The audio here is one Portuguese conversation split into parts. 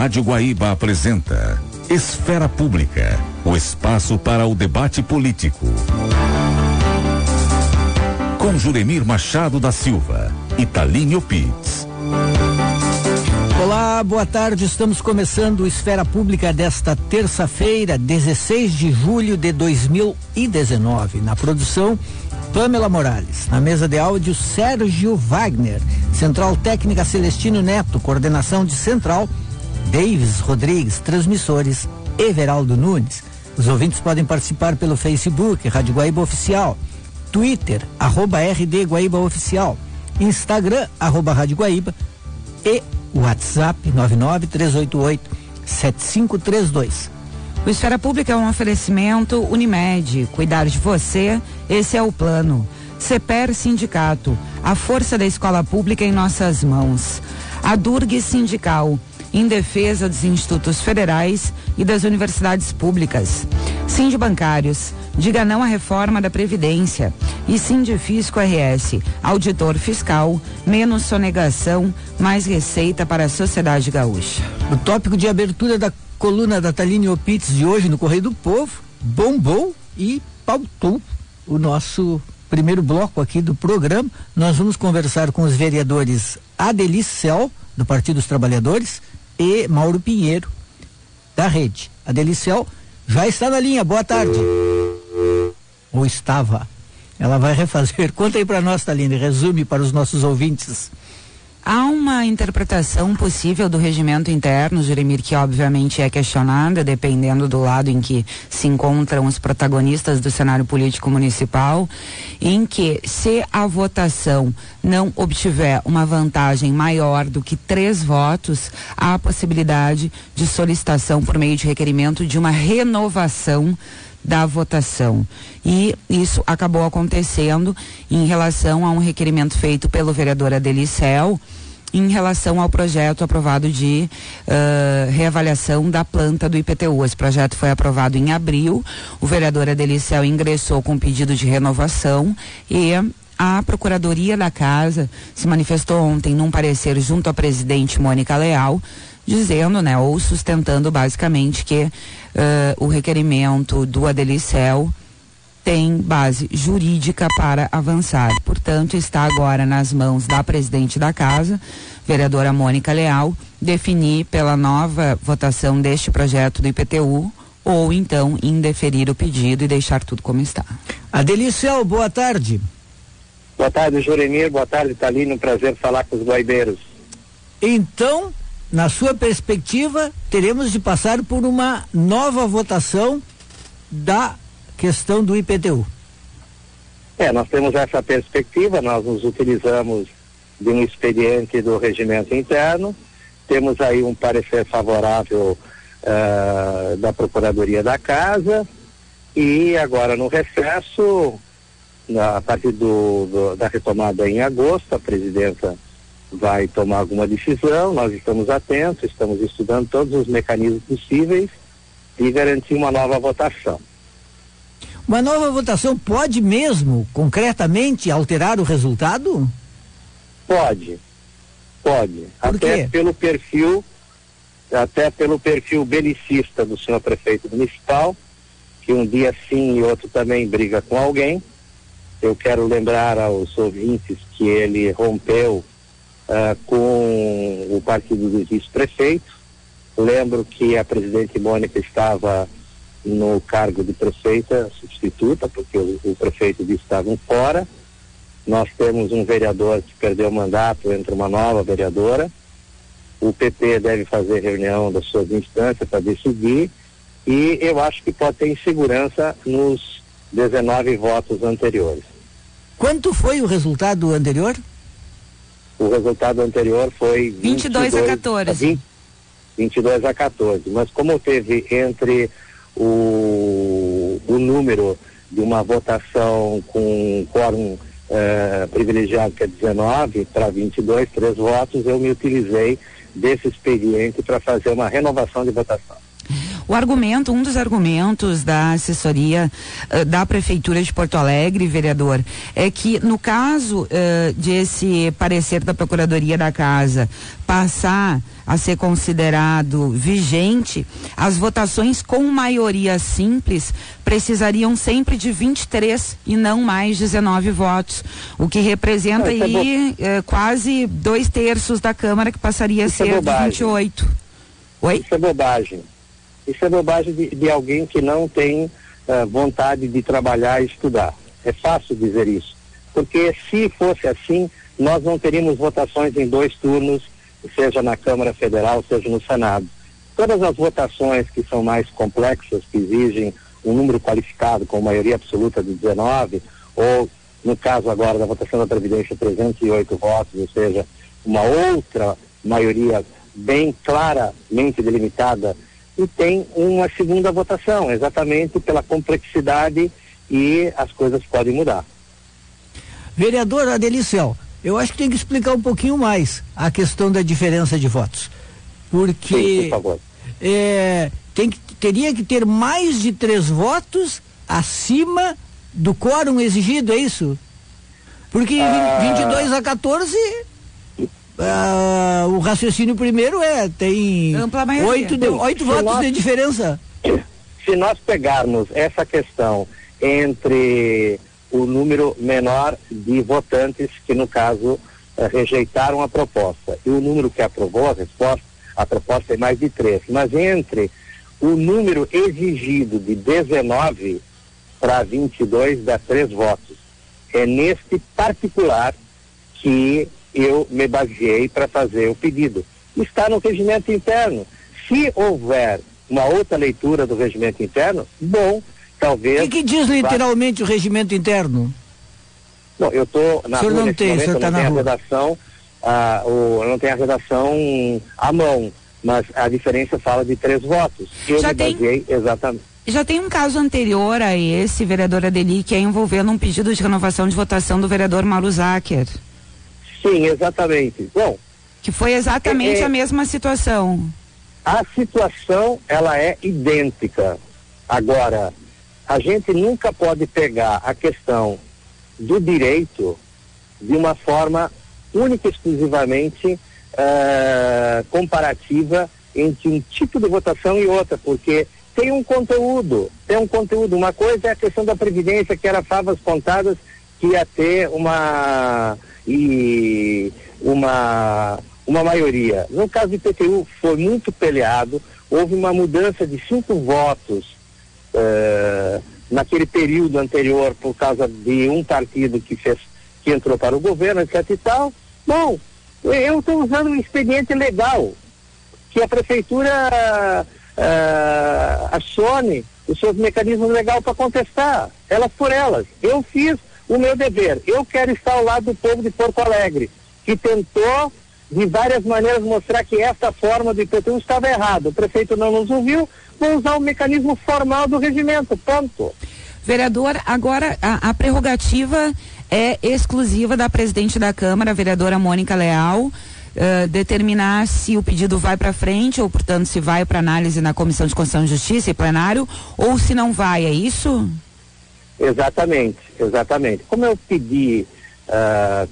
Rádio Guaíba apresenta Esfera Pública, o espaço para o debate político. Com Juremir Machado da Silva e Thalínio Pitts. Olá, boa tarde. Estamos começando o Esfera Pública desta terça-feira, 16 de julho de 2019. Na produção, Pamela Morales. Na mesa de áudio, Sérgio Wagner. Central Técnica, Celestino Neto. Coordenação de Central, Davis Rodrigues. Transmissores, Everaldo Nunes. Os ouvintes podem participar pelo Facebook, Rádio Guaíba Oficial, Twitter, @RD Guaíba Oficial, Instagram, @Rádio Guaíba e WhatsApp 993887532. O Esfera Pública é um oferecimento Unimed. Cuidar de você, esse é o plano. CEPER Sindicato, a força da escola pública em nossas mãos. A Durg Sindical, em defesa dos institutos federais e das universidades públicas. Sindibancários, diga não à reforma da Previdência. E Sindifisco RS, auditor fiscal, menos sonegação, mais receita para a sociedade gaúcha. O tópico de abertura da coluna da Thalínio Pitts de hoje no Correio do Povo bombou e pautou o nosso primeiro bloco aqui do programa. Nós vamos conversar com os vereadores Adelice Cel, do Partido dos Trabalhadores, e Mauro Pinheiro, da Rede. Adelice Cel já está na linha. Boa tarde. Ou estava. Ela vai refazer. Conta aí para nós, Thaline, resume para os nossos ouvintes. Há uma interpretação possível do regimento interno, Juremir, que obviamente é questionada, dependendo do lado em que se encontram os protagonistas do cenário político municipal, em que, se a votação não obtiver uma vantagem maior do que 3 votos, há a possibilidade de solicitação por meio de requerimento de uma renovação da votação. E isso acabou acontecendo em relação a um requerimento feito pelo vereador Adelice Cel em relação ao projeto aprovado de reavaliação da planta do IPTU. Esse projeto foi aprovado em abril. O vereador Adelice Cel ingressou com pedido de renovação e a Procuradoria da Casa se manifestou ontem num parecer junto à presidente Mônica Leal, dizendo, ou sustentando basicamente que o requerimento do Adelice Cel tem base jurídica para avançar. Portanto, está agora nas mãos da presidente da Casa, vereadora Mônica Leal, definir pela nova votação deste projeto do IPTU ou então indeferir o pedido e deixar tudo como está. Adelice Cel, boa tarde. Boa tarde, Juremir. Boa tarde, Thalínio. Um prazer falar com os guaibeiros. Então, na sua perspectiva, teremos de passar por uma nova votação da questão do IPTU. Nós temos essa perspectiva, nós nos utilizamos de um expediente do regimento interno, temos aí um parecer favorável da Procuradoria da Casa e agora no recesso, a partir da retomada em agosto, a presidenta vai tomar alguma decisão, nós estamos atentos, estamos estudando todos os mecanismos possíveis e garantir uma nova votação. Uma nova votação pode mesmo, concretamente, alterar o resultado? Pode. Até pelo perfil belicista do senhor prefeito municipal, que um dia sim e outro também briga com alguém. Eu quero lembrar aos ouvintes que ele rompeu com o partido do vice-prefeito. Lembro que a presidente Mônica estava no cargo de prefeita substituta, porque o prefeito disse que estavam fora. Nós temos um vereador que perdeu o mandato, entra uma nova vereadora. O PP deve fazer reunião das suas instâncias para decidir e eu acho que pode ter insegurança nos 19 votos anteriores. Quanto foi o resultado anterior? O resultado anterior foi 22 a 14. 22 a 14, mas como teve entre o número de uma votação com quórum privilegiado, que é 19 para 22, 3 votos, eu me utilizei desse expediente para fazer uma renovação de votação. um dos argumentos da assessoria da Prefeitura de Porto Alegre, vereador, é que no caso de esse parecer da Procuradoria da Casa passar a ser considerado vigente, as votações com maioria simples precisariam sempre de 23 e não mais 19 votos, o que representa aí quase 2/3 da Câmara, que passaria a ser 28. Oi? Isso é bobagem. Isso é bobagem de alguém que não tem vontade de trabalhar e estudar. É fácil dizer isso. Porque se fosse assim, nós não teríamos votações em 2 turnos, seja na Câmara Federal, seja no Senado. Todas as votações que são mais complexas, que exigem um número qualificado, com maioria absoluta de 19, ou no caso agora da votação da Previdência, 308 votos, ou seja, uma outra maioria bem claramente delimitada, e tem uma segunda votação, exatamente pela complexidade, e as coisas podem mudar. Vereador Adelicel, eu acho que tem que explicar um pouquinho mais a questão da diferença de votos. Porque sim, por favor. Teria que ter mais de 3 votos acima do quórum exigido, é isso? Porque 22-14, o raciocínio primeiro tem 8 votos de diferença. Se nós pegarmos essa questão entre o número menor de votantes que, no caso, rejeitaram a proposta, e o número que aprovou a proposta é mais de 3, mas entre o número exigido de 19 para 22 dá 3 votos. É neste particular que eu me baseei para fazer o pedido. Está no regimento interno. Se houver uma outra leitura do regimento interno, bom, talvez... O que diz literalmente o regimento interno? Não, eu estou na rua nesse momento, eu não tenho a redação, eu não tenho a redação à mão, mas a diferença fala de 3 votos. Eu me baseei exatamente. Já tem um caso anterior a esse, vereador Adeli, que é envolvendo um pedido de renovação de votação do vereador Mauro Zacher. Sim, exatamente. Bom, que foi exatamente a mesma situação. A situação, ela é idêntica. Agora, a gente nunca pode pegar a questão do direito de uma forma única e exclusivamente comparativa entre um tipo de votação e outra, porque tem um conteúdo. Uma coisa é a questão da Previdência, que era favas contadas, que ia ter uma maioria. No caso do IPTU foi muito peleado, houve uma mudança de 5 votos naquele período anterior por causa de um partido que entrou para o governo, etc e tal. Bom, eu estou usando um expediente legal que a prefeitura acione os seus mecanismos legais para contestar, elas por elas. Eu fiz o meu dever. Eu quero estar ao lado do povo de Porto Alegre, que tentou de várias maneiras mostrar que essa forma do IPTU estava errada. O prefeito não nos ouviu, vou usar o mecanismo formal do regimento, ponto. Vereador, agora a prerrogativa é exclusiva da presidente da Câmara, a vereadora Mônica Leal, determinar se o pedido vai para frente, ou portanto se vai para análise na Comissão de Constituição e Justiça e plenário, ou se não vai, é isso? Exatamente. Como eu pedi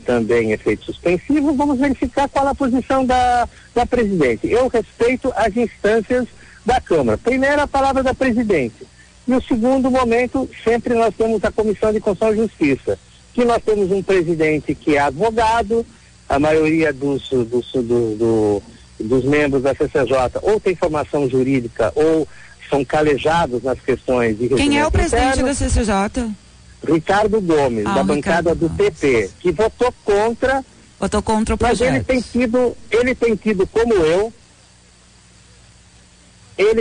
também efeito suspensivo, vamos verificar qual a posição da presidente. Eu respeito as instâncias da Câmara. Primeiro, a palavra da presidente. E o segundo momento, sempre nós temos a Comissão de Constituição e Justiça, que nós temos um presidente que é advogado, a maioria dos membros da CCJ ou tem formação jurídica ou são calejados nas questões de... Quem é o presidente da CCJ? Ricardo Gomes, da bancada do PP, que votou contra o projeto. Mas ele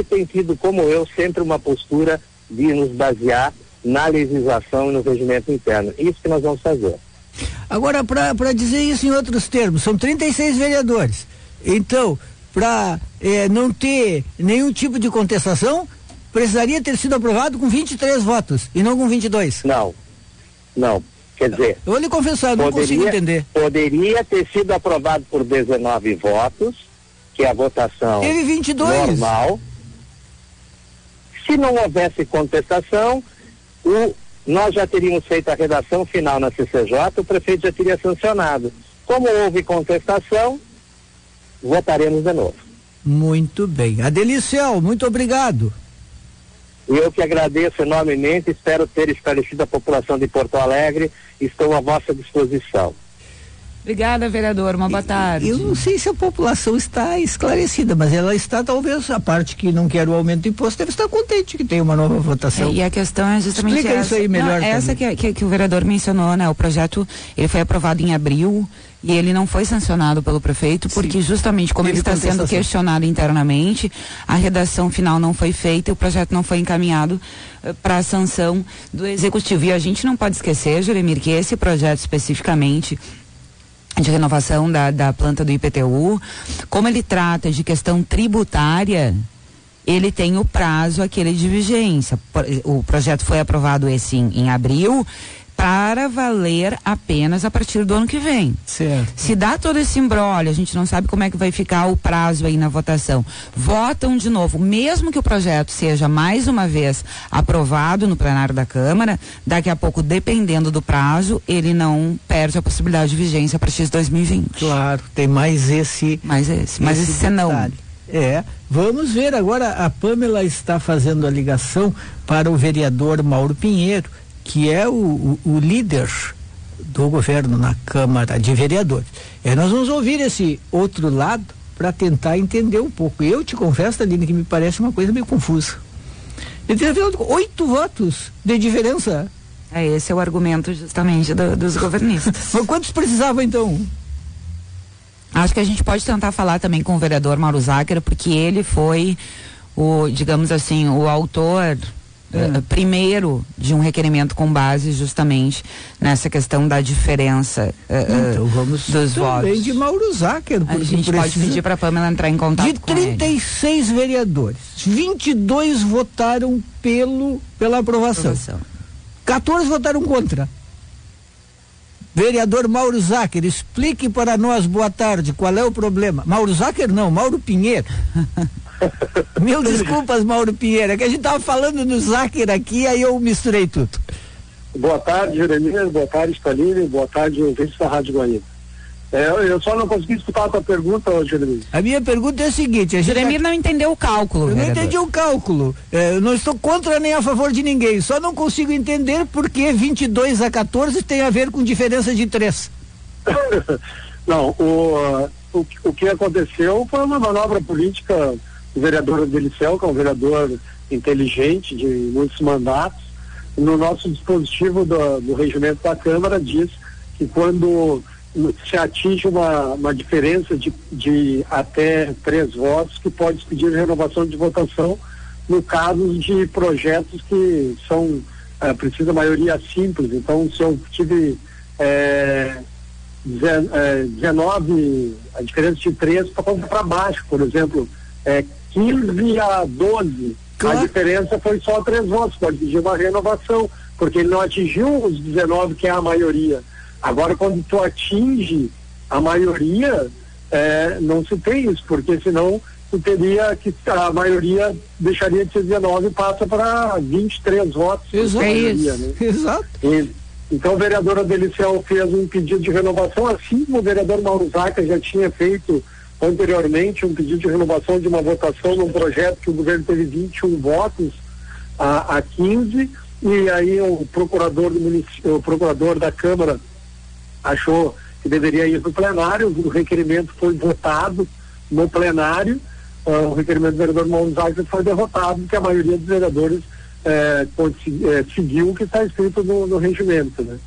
tem tido como eu sempre uma postura de nos basear na legislação e no regimento interno. Isso que nós vamos fazer. Agora, para dizer isso em outros termos, são 36 vereadores. Então, para não ter nenhum tipo de contestação, precisaria ter sido aprovado com 23 votos e não com 22. Não. Quer dizer... Eu vou lhe confessar, não consigo entender. Poderia ter sido aprovado por 19 votos, que é a votação teve 22. Normal. Se não houvesse contestação, nós já teríamos feito a redação final na CCJ, o prefeito já teria sancionado. Como houve contestação, votaremos de novo. Muito bem. Adeliciel, muito obrigado. Eu que agradeço enormemente, espero ter esclarecido a população de Porto Alegre, estou à vossa disposição. Obrigada, vereador, uma boa tarde. Eu não sei se a população está esclarecida, mas ela está, talvez, a parte que não quer o aumento do imposto deve estar contente que tem uma nova votação. E a questão é justamente Explica essa. Isso aí melhor. Não, essa que o vereador mencionou, né? O projeto, ele foi aprovado em abril e ele não foi sancionado pelo prefeito, porque justamente como ele está sendo questionado internamente, a redação final não foi feita e o projeto não foi encaminhado para a sanção do executivo. E a gente não pode esquecer, Juremir, que esse projeto especificamente de renovação da planta do IPTU, como ele trata de questão tributária, ele tem o prazo aquele de vigência. O projeto foi aprovado em abril, para valer apenas a partir do ano que vem. Certo. Se dá todo esse imbróglio, a gente não sabe como é que vai ficar o prazo aí na votação. Votam de novo, mesmo que o projeto seja mais uma vez aprovado no plenário da Câmara, daqui a pouco, dependendo do prazo, ele não perde a possibilidade de vigência a partir de 2020. Claro, tem mais esse senão. Vamos ver agora, a Pamela está fazendo a ligação para o vereador Mauro Pinheiro, que é o líder do governo na Câmara de Vereadores. Nós vamos ouvir esse outro lado para tentar entender um pouco. Eu te confesso, Aline, que me parece uma coisa meio confusa. Ele teve 8 votos de diferença. Esse é o argumento justamente dos governistas. Mas quantos precisavam então? Acho que a gente pode tentar falar também com o vereador Mauro Záquera, porque ele foi o autor primeiro de um requerimento com base justamente nessa questão da diferença então vamos dos votos. Também de Mauro Záquera. A gente pode pedir para a Pamela entrar em contato de 36 vereadores, 22 votaram pela aprovação. 14 votaram contra. Vereador Mauro Záquera, explique para nós, boa tarde, qual é o problema? Mauro Záquera não, Mauro Pinheiro. Mil desculpas, Mauro Pinheiro, é que a gente estava falando no Záquera aqui, aí eu misturei tudo. Boa tarde, Juremir, boa tarde, Staline, boa tarde, ouvintes da Rádio Guaíba. Eu só não consegui escutar a tua pergunta, Juremir. A minha pergunta é a seguinte... Juremir não entendeu o cálculo, Eu não entendi o cálculo. Eu não estou contra nem a favor de ninguém, só não consigo entender por que 22-14 tem a ver com diferença de 3. Não, o que aconteceu foi uma manobra política do vereador Adeliciel, que é um vereador inteligente, de muitos mandatos. No nosso dispositivo do regimento da Câmara diz que quando se atinge uma diferença de até 3 votos, que pode pedir renovação de votação no caso de projetos que são precisa maioria simples. Então, se eu tive 19, a diferença de 3 para baixo, por exemplo, 15-12, claro. A diferença foi só 3 votos, pode pedir uma renovação, porque ele não atingiu os 19, que é a maioria. Agora, quando tu atinge a maioria, não se tem isso, porque senão tu teria que a maioria deixaria de ser 19 e passa para 23 votos. Exato. Maioria, né? Exato. Então o vereador Adeliciel fez um pedido de renovação, assim como o vereador Mauro Záquera já tinha feito anteriormente um pedido de renovação de uma votação num projeto que o governo teve 21 votos a 15, e aí o procurador da Câmara achou que deveria ir para o plenário, o requerimento foi votado no plenário, o requerimento do vereador Mauro Záquera foi derrotado, porque a maioria dos vereadores seguiu o que está escrito no regimento, né?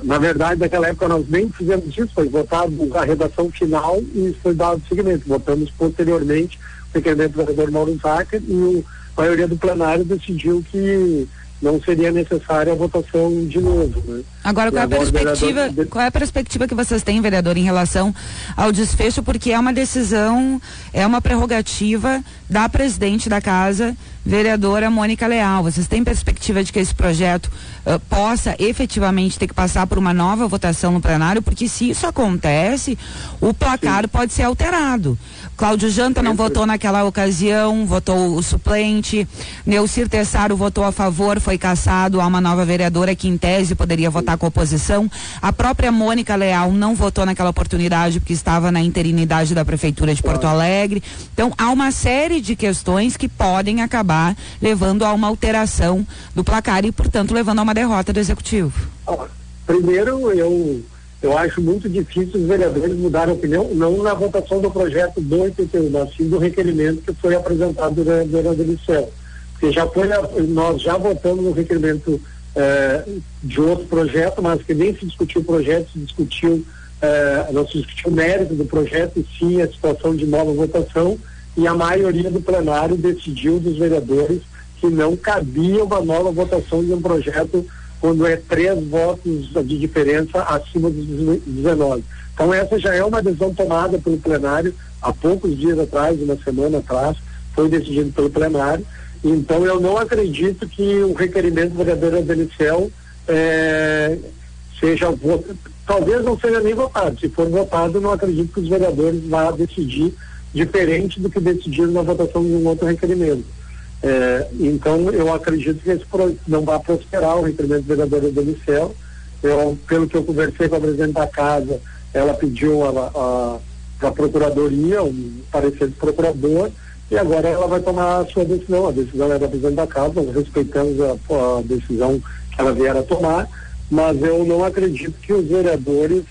Na verdade, naquela época nós nem fizemos isso, foi votado a redação final e foi dado seguimento. Votamos posteriormente o requerimento do vereador Mauro Záquera e a maioria do plenário decidiu que não seria necessária a votação de novo, né? Agora, qual é a perspectiva que vocês têm, vereador, em relação ao desfecho, porque é uma decisão, é uma prerrogativa da presidente da casa, vereadora Mônica Leal. Vocês têm perspectiva de que esse projeto possa efetivamente ter que passar por uma nova votação no plenário? Porque se isso acontece, o placar pode ser alterado. Cláudio Janta não votou naquela ocasião, votou o suplente, Neucir Tessaro votou a favor, foi cassado, há uma nova vereadora que em tese poderia votar com a oposição. A própria Mônica Leal não votou naquela oportunidade porque estava na interinidade da Prefeitura de Porto Alegre. Então, há uma série de questões que podem acabar levando a uma alteração do placar e, portanto, levando a uma derrota do Executivo. Primeiro, eu acho muito difícil os vereadores mudarem a opinião, não na votação do projeto do IPTU, mas sim do requerimento que foi apresentado do vereador Eliseu. Porque nós já votamos no requerimento de outro projeto, mas que nem se discutiu o projeto, não se discutiu o mérito do projeto e sim a situação de nova votação, e a maioria do plenário decidiu dos vereadores que não cabia uma nova votação de um projeto quando é 3 votos de diferença acima dos 19. Então essa já é uma decisão tomada pelo plenário há poucos dias atrás, uma semana atrás, foi decidido pelo plenário. Então eu não acredito que o requerimento do vereador Adelicel seja votado, talvez não seja nem votado. Se for votado, eu não acredito que os vereadores vão decidir diferente do que decidiram na votação de um outro requerimento. Então eu acredito que esse não vai prosperar o requerimento do vereador Adelicel. Pelo que eu conversei com a presidente da casa, ela pediu para a procuradoria um parecer do procurador, e agora ela vai tomar a sua decisão. A decisão é da presidente da casa, nós respeitamos a decisão que ela vier a tomar, mas eu não acredito que os vereadores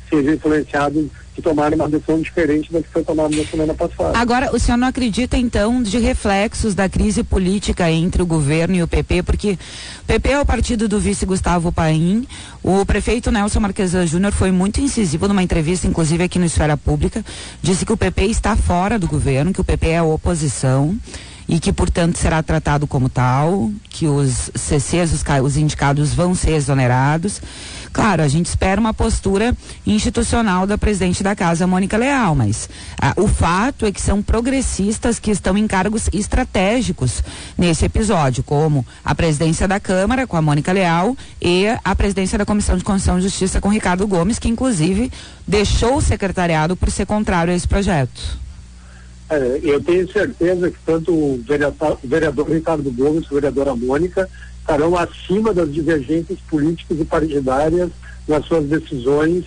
sejam influenciados de tomar uma decisão diferente da que foi tomada na semana passada. Agora, o senhor não acredita, então, de reflexos da crise política entre o governo e o PP, porque o PP é o partido do vice Gustavo Paim. O prefeito Nelson Marquesan Júnior foi muito incisivo numa entrevista, inclusive aqui no Esfera Pública, disse que o PP está fora do governo, que o PP é a oposição e que, portanto, será tratado como tal, que os CCs, os indicados vão ser exonerados. Claro, a gente espera uma postura institucional da presidente da casa, Mônica Leal, mas o fato é que são progressistas que estão em cargos estratégicos nesse episódio, como a presidência da Câmara com a Mônica Leal e a presidência da Comissão de Constituição e Justiça com Ricardo Gomes, que inclusive deixou o secretariado por ser contrário a esse projeto. Eu tenho certeza que tanto o vereador Ricardo Gomes e a vereadora Mônica estarão acima das divergências políticas e partidárias nas suas decisões,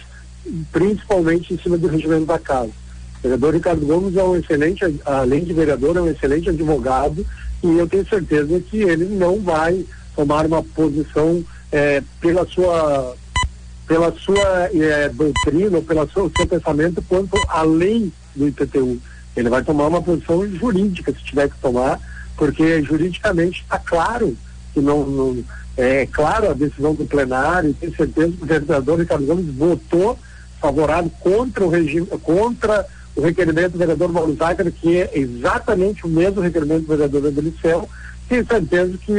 principalmente em cima do regimento da casa. O vereador Ricardo Gomes é um excelente, além de vereador, é um excelente advogado, e eu tenho certeza que ele não vai tomar uma posição pela sua doutrina, pelo seu pensamento quanto à lei do IPTU. Ele vai tomar uma posição jurídica, se tiver que tomar, porque juridicamente está claro que não é claro a decisão do plenário, e tenho certeza que o vereador Ricardo Gomes votou favorável contra o requerimento do vereador Mauro Zácaro, que é exatamente o mesmo requerimento do vereador Adelicel. Tenho certeza que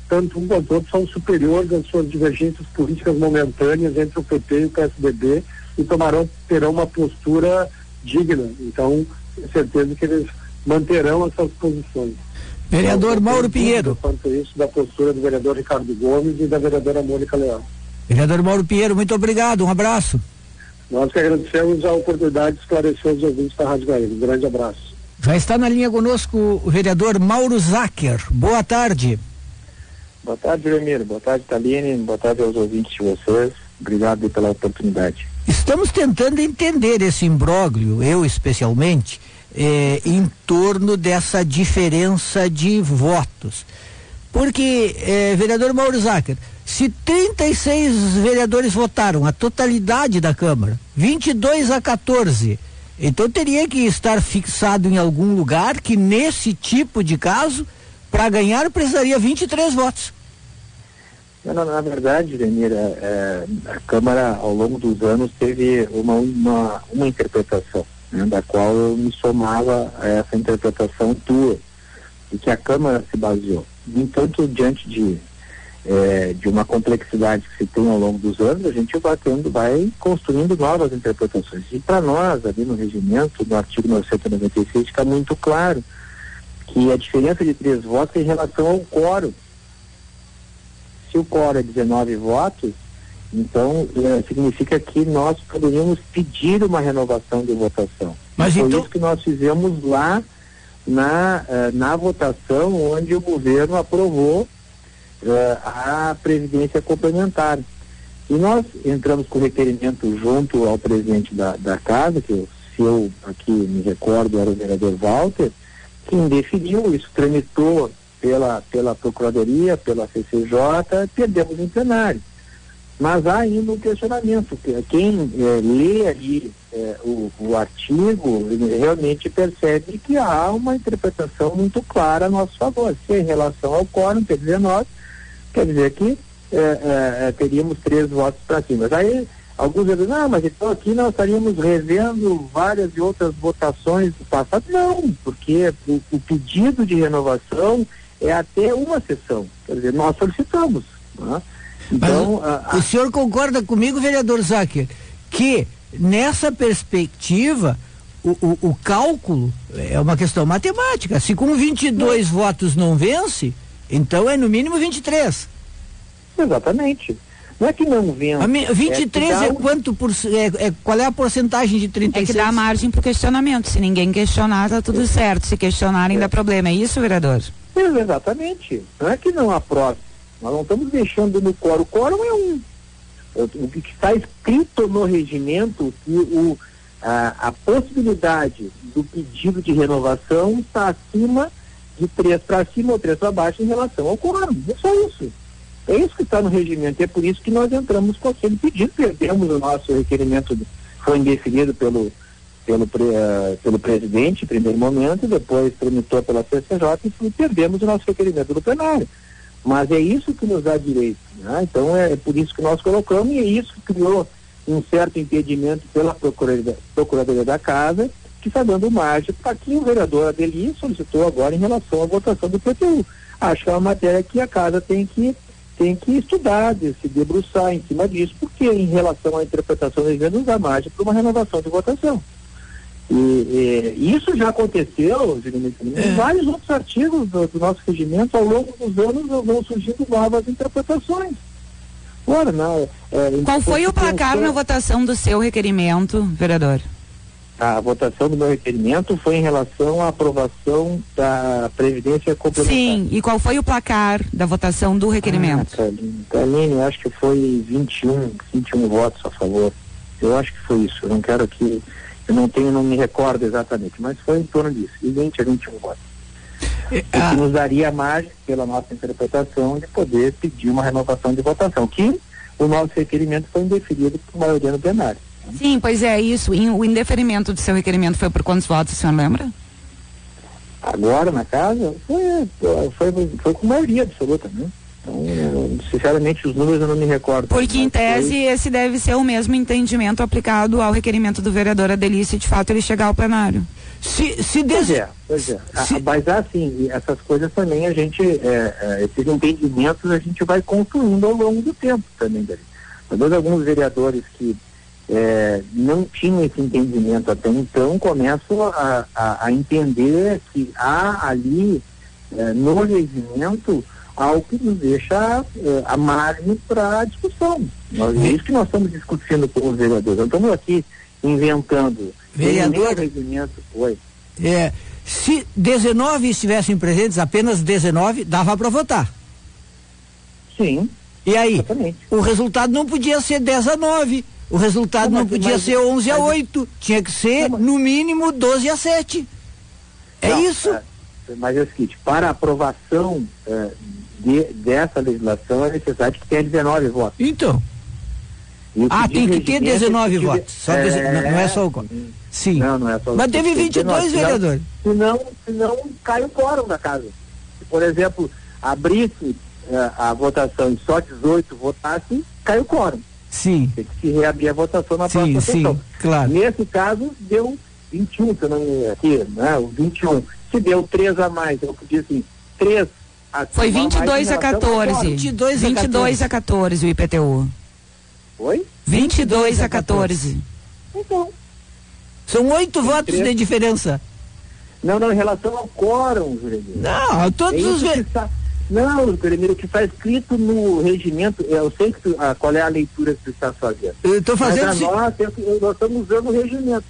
tanto um quanto outro são superiores às suas divergências políticas momentâneas entre o PP e o PSDB e terão uma postura digna. Então, tenho certeza que eles manterão as suas posições. Vereador Mauro Pinheiro. Quanto isso da postura do vereador Ricardo Gomes e da vereadora Mônica Leal. Vereador Mauro Pinheiro, muito obrigado, um abraço. Nós que agradecemos a oportunidade de esclarecer os ouvintes da Rádio Gaúcha. Um grande abraço. Já está na linha conosco o vereador Mauro Zacher. Boa tarde. Boa tarde, Ramiro. Boa tarde, Taline. Boa tarde aos ouvintes de vocês. Obrigado pela oportunidade. Estamos tentando entender esse imbróglio, eu especialmente, em torno dessa diferença de votos. Porque, vereador Mauro Zacher, se 36 vereadores votaram, a totalidade da Câmara, 22-14, então teria que estar fixado em algum lugar que nesse tipo de caso, para ganhar, precisaria 23 votos. Não, na verdade, Venira, a Câmara ao longo dos anos teve uma interpretação, né, da qual eu me somava a essa interpretação tua, e que a Câmara se baseou. no entanto, diante de uma complexidade que se tem ao longo dos anos, a gente vai construindo novas interpretações. E para nós, ali no regimento, no artigo 996, fica muito claro que a diferença de 3 votos é em relação ao quórum. Se o quórum é 19 votos, então significa que nós poderíamos pedir uma renovação de votação. Mas foi então... isso que nós fizemos lá na votação onde o governo aprovou a previdência complementar. E nós entramos com o requerimento junto ao presidente da casa, que se eu aqui me recordo era o vereador Walter, que indefiniu, isso tramitou pela Procuradoria, pela CCJ, perdemos em plenário. Mas há ainda um questionamento. Quem lê ali o artigo realmente percebe que há uma interpretação muito clara a nosso favor. Se em relação ao quórum, que é 19, quer dizer que teríamos 3 votos para cima. Mas aí alguns dizem, não, mas então aqui nós estaríamos revendo várias e outras votações do passado. Não, porque o pedido de renovação é até uma sessão. Quer dizer, nós solicitamos. Né? Então, o senhor concorda comigo, vereador Zacher, que nessa perspectiva o cálculo é uma questão matemática. Se com 22 votos não vence, então é no mínimo 23. Exatamente. Não é que não vence. 23 quanto qual é a porcentagem de 36? É que dá margem para o questionamento. Se ninguém questionar, tá tudo certo. Se questionarem, dá problema. É isso, vereador? Exatamente. Não é que não aprove. Nós não estamos deixando no quórum. O quórum é o que está escrito no regimento, que a possibilidade do pedido de renovação está acima de 3 para cima ou 3 para baixo em relação ao quórum. É só isso. É isso que está no regimento. É por isso que nós entramos com aquele pedido. Perdemos o nosso requerimento, foi indefinido pelo presidente em primeiro momento, depois tramitou pela CCJ e perdemos o nosso requerimento do plenário. Mas é isso que nos dá direito, né? Então é por isso que nós colocamos, e é isso que criou um certo impedimento pela Procuradoria da Casa, que está dando margem para que o vereador Adeli solicitou agora em relação à votação do PTU. Acho que é uma matéria que a Casa tem que estudar, se debruçar em cima disso, porque em relação à interpretação do regimento nos dá margem para uma renovação de votação. E isso já aconteceu, em vários outros artigos do nosso regimento. Ao longo dos anos vão surgindo novas interpretações. Ora, qual foi o placar na votação do seu requerimento, vereador? A votação do meu requerimento foi em relação à aprovação da Previdência Complementar. Sim, e qual foi o placar da votação do requerimento? Kaline, acho que foi 21 votos a favor. Eu acho que foi isso. Eu não quero que... não me recordo exatamente, mas foi em torno disso, de 20 a 21 votos. O que nos daria margem, pela nossa interpretação, de poder pedir uma renovação de votação, que o nosso requerimento foi indeferido por maioria no plenário. Sim, pois é, isso. O indeferimento do seu requerimento foi por quantos votos, o senhor lembra? Agora, na casa, foi com maioria absoluta, né? Então, sinceramente, os números eu não me recordo. Porque, em tese, esse deve ser o mesmo entendimento aplicado ao requerimento do vereador Adeli, se de fato ele chegar ao plenário. Pois é. Mas, assim, essas coisas também a gente, esses entendimentos a gente vai construindo ao longo do tempo também, Adeli. Talvez alguns vereadores que não tinham esse entendimento até então começam a entender que há ali, no regimento, algo que nos deixa a margem para a discussão. É isso que nós estamos discutindo com os vereadores. Nós estamos aqui inventando. Vereador, Oi. Se 19 estivessem presentes, apenas 19, dava para votar. Sim. E aí? Exatamente. O resultado não podia ser 10-9. O resultado não podia ser 11-8. Tinha que ser, no mínimo, 12-7. Isso? Mas é o seguinte, para a aprovação dessa legislação é necessário que tenha 19 votos. Então. Tem que ter 19 votos. Só não é só o... Sim. Não é só o... Mas teve 22, vereador. Senão cai o quórum da casa. Se, por exemplo, abrisse a votação e só 18 votassem, cai o quórum. Sim. Tem que se reabrir a votação na próxima sessão. Sim, claro. Nesse caso, deu 21, se não aqui, né? O 21. Se deu 3 a mais, eu podia assim, 3 Foi 22 a 14. 22 a 14 o IPTU. Foi? 22 a 14. Então. São 8 votos de diferença. Não, em relação ao quórum, Juremir. Não, todos os... Não, Juremir, o que está escrito no regimento, eu sei que qual é a leitura que você está fazendo. Eu estou fazendo... Mas nós estamos usando o regimento.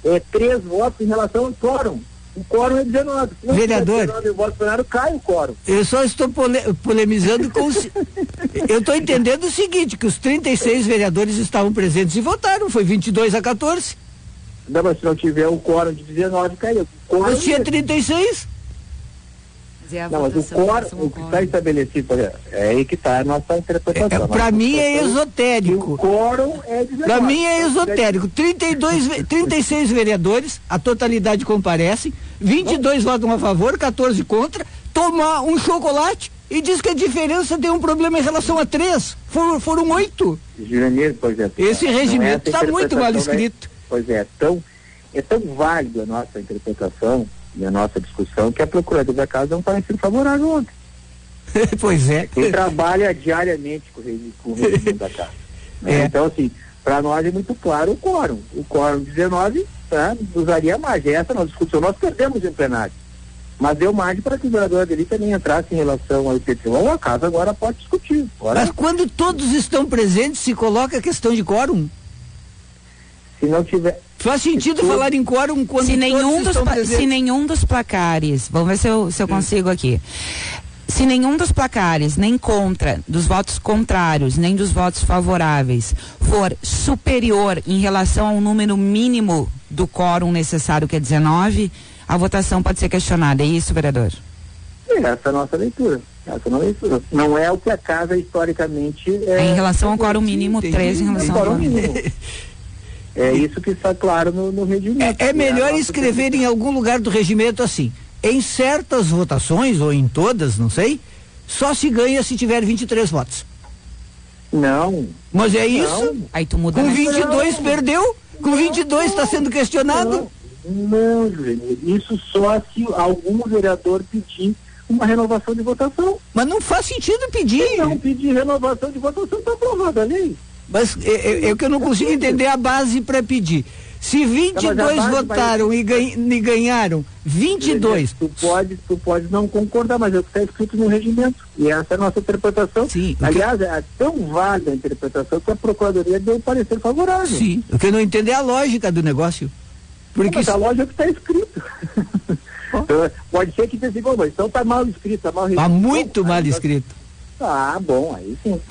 É 3 votos em relação ao quórum. O quórum é 19. Vereador, 19 votos plenário, cai o quórum. Eu só estou polemizando com eu estou entendendo o seguinte, que os 36 vereadores estavam presentes e votaram, foi 22 a 14. Não, mas se não tiver o quórum de 19, caiu. Mas tinha 36. Não, mas o quórum, o que está estabelecido, é aí que está a nossa interpretação. Para mim é esotérico. O quórum é 19. Para mim é esotérico. 36 vereadores, a totalidade comparece, 22 votam a favor, 14 contra, toma um chocolate e diz que a diferença tem um problema em relação a 3. Foram 8. Juremir, pois é. Esse regimento está muito mal escrito. Pois é, é tão válido a nossa interpretação e a nossa discussão que a Procuradoria da Casa não parece favorável ontem. Pois é. Quem trabalha diariamente com o regimento da Casa. Né? Então, assim, para nós é muito claro o quórum. O quórum 19 usaria mais. Essa nossa discussão nós perdemos em plenário. Mas deu margem para que o vereador dele também entrasse em relação ao IPTU. A Casa agora pode discutir. Mas quando todos estão presentes, se coloca a questão de quórum? Se não tiver... Faz sentido falar em quórum quando se nenhum dos placares, vamos ver se eu consigo aqui. Se nenhum dos placares, nem dos votos contrários, nem dos votos favoráveis, for superior em relação ao número mínimo do quórum necessário, que é 19, a votação pode ser questionada. É isso, vereador? Essa é a nossa leitura. Não é o que a Casa historicamente... em relação ao quórum mínimo, 3 em relação ao quórum mínimo. É isso que está claro no regimento. É melhor escrever em algum lugar do regimento assim, em certas votações, ou em todas, não sei, só se ganha se tiver 23 votos. Não. Mas é isso? Aí tu muda. Com 22 perdeu? Com 22 está sendo questionado? Não, Juvenil, isso só se algum vereador pedir uma renovação de votação. Mas não faz sentido pedir. Se não pedir renovação de votação, está aprovada a lei. Mas é que eu não consigo entender a base para pedir. Se 22 votaram e ganharam 22. Tu pode não concordar, mas é o que está escrito no regimento. E essa é a nossa interpretação. Sim, aliás, é tão válida a interpretação que a Procuradoria deu um parecer favorável. Sim, o que eu não entendo é a lógica do negócio. Porque mas a lógica é o que está escrito. Pode ser que pense, mas então está mal escrito, está mal escrito. Está muito mal escrito. Ah, bom, aí sim.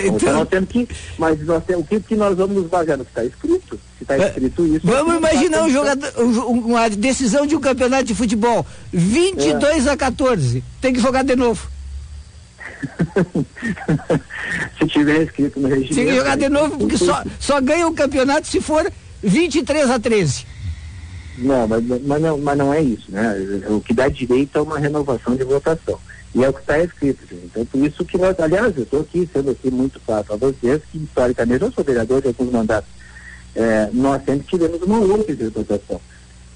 Então nós temos que, mas nós temos, o que nós vamos nos basear no que está escrito? Se está escrito isso. Vamos imaginar uma decisão de um campeonato de futebol, 22 a 14, tem que jogar de novo. Se tiver escrito no regimento. Tem que jogar de novo, porque só ganha o campeonato se for 23 a 13. Não, mas não é isso, né? O que dá direito é uma renovação de votação. E é o que está escrito, gente. Então, por isso que nós, aliás, eu estou aqui sendo aqui muito claro para vocês que, historicamente, eu sou vereador de alguns mandatos, nós sempre tivemos uma outra interpretação.